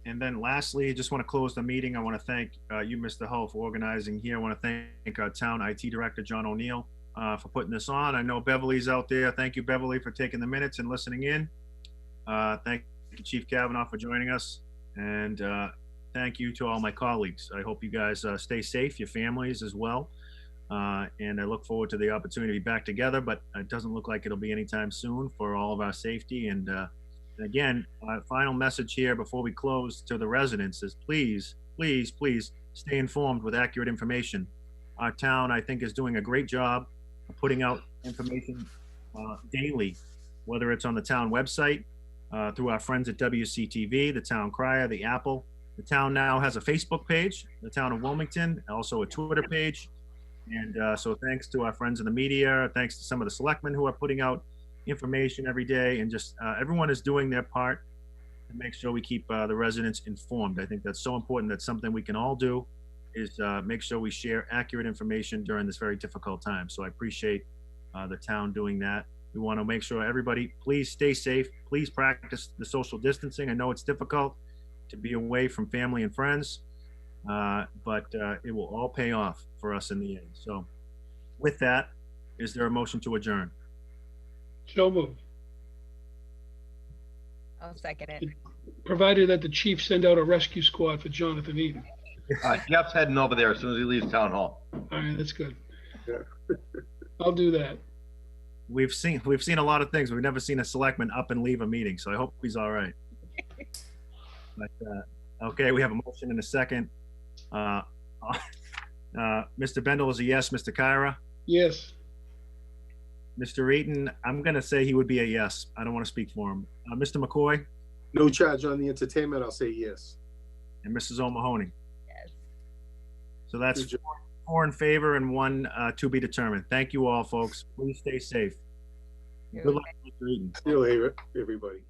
And then lastly, just want to close the meeting. I want to thank you, Mr. Hull, for organizing here. I want to thank our town IT director, John O'Neill, for putting this on. I know Beverly's out there. Thank you, Beverly, for taking the minutes and listening in. Thank you, Chief Kavanaugh, for joining us. And thank you to all my colleagues. I hope you guys stay safe, your families as well. And I look forward to the opportunity to be back together, but it doesn't look like it'll be anytime soon for all of our safety. And again, final message here before we close to the residents is please, please, please stay informed with accurate information. Our town, I think, is doing a great job of putting out information daily, whether it's on the town website, through our friends at WCTV, the Town Crier, the Apple. The town now has a Facebook page, the town of Wilmington, also a Twitter page. And so thanks to our friends in the media, thanks to some of the selectmen who are putting out information every day, and just everyone is doing their part to make sure we keep the residents informed. I think that's so important. That's something we can all do, is make sure we share accurate information during this very difficult time. So I appreciate the town doing that. We want to make sure everybody, please stay safe. Please practice the social distancing. I know it's difficult to be away from family and friends, but it will all pay off for us in the end. So with that, is there a motion to adjourn? So moved. I'll second it. Provided that the chief send out a rescue squad for Jonathan Eaton. Jeff's heading over there as soon as he leaves town hall. All right, that's good. I'll do that. We've seen a lot of things. We've never seen a selectman up and leave a meeting, so I hope he's all right. But okay, we have a motion and a second. Mr. Bendel is a yes. Mr. Kyra? Yes. Mr. Eaton, I'm going to say he would be a yes. I don't want to speak for him. Mr. McCoy? No charge on the entertainment, I'll say yes. And Mrs. O'Mahony? Yes. So that's four in favor and one to be determined. Thank you all, folks. Please stay safe. Good luck, Mr. Eaton. See you later, everybody.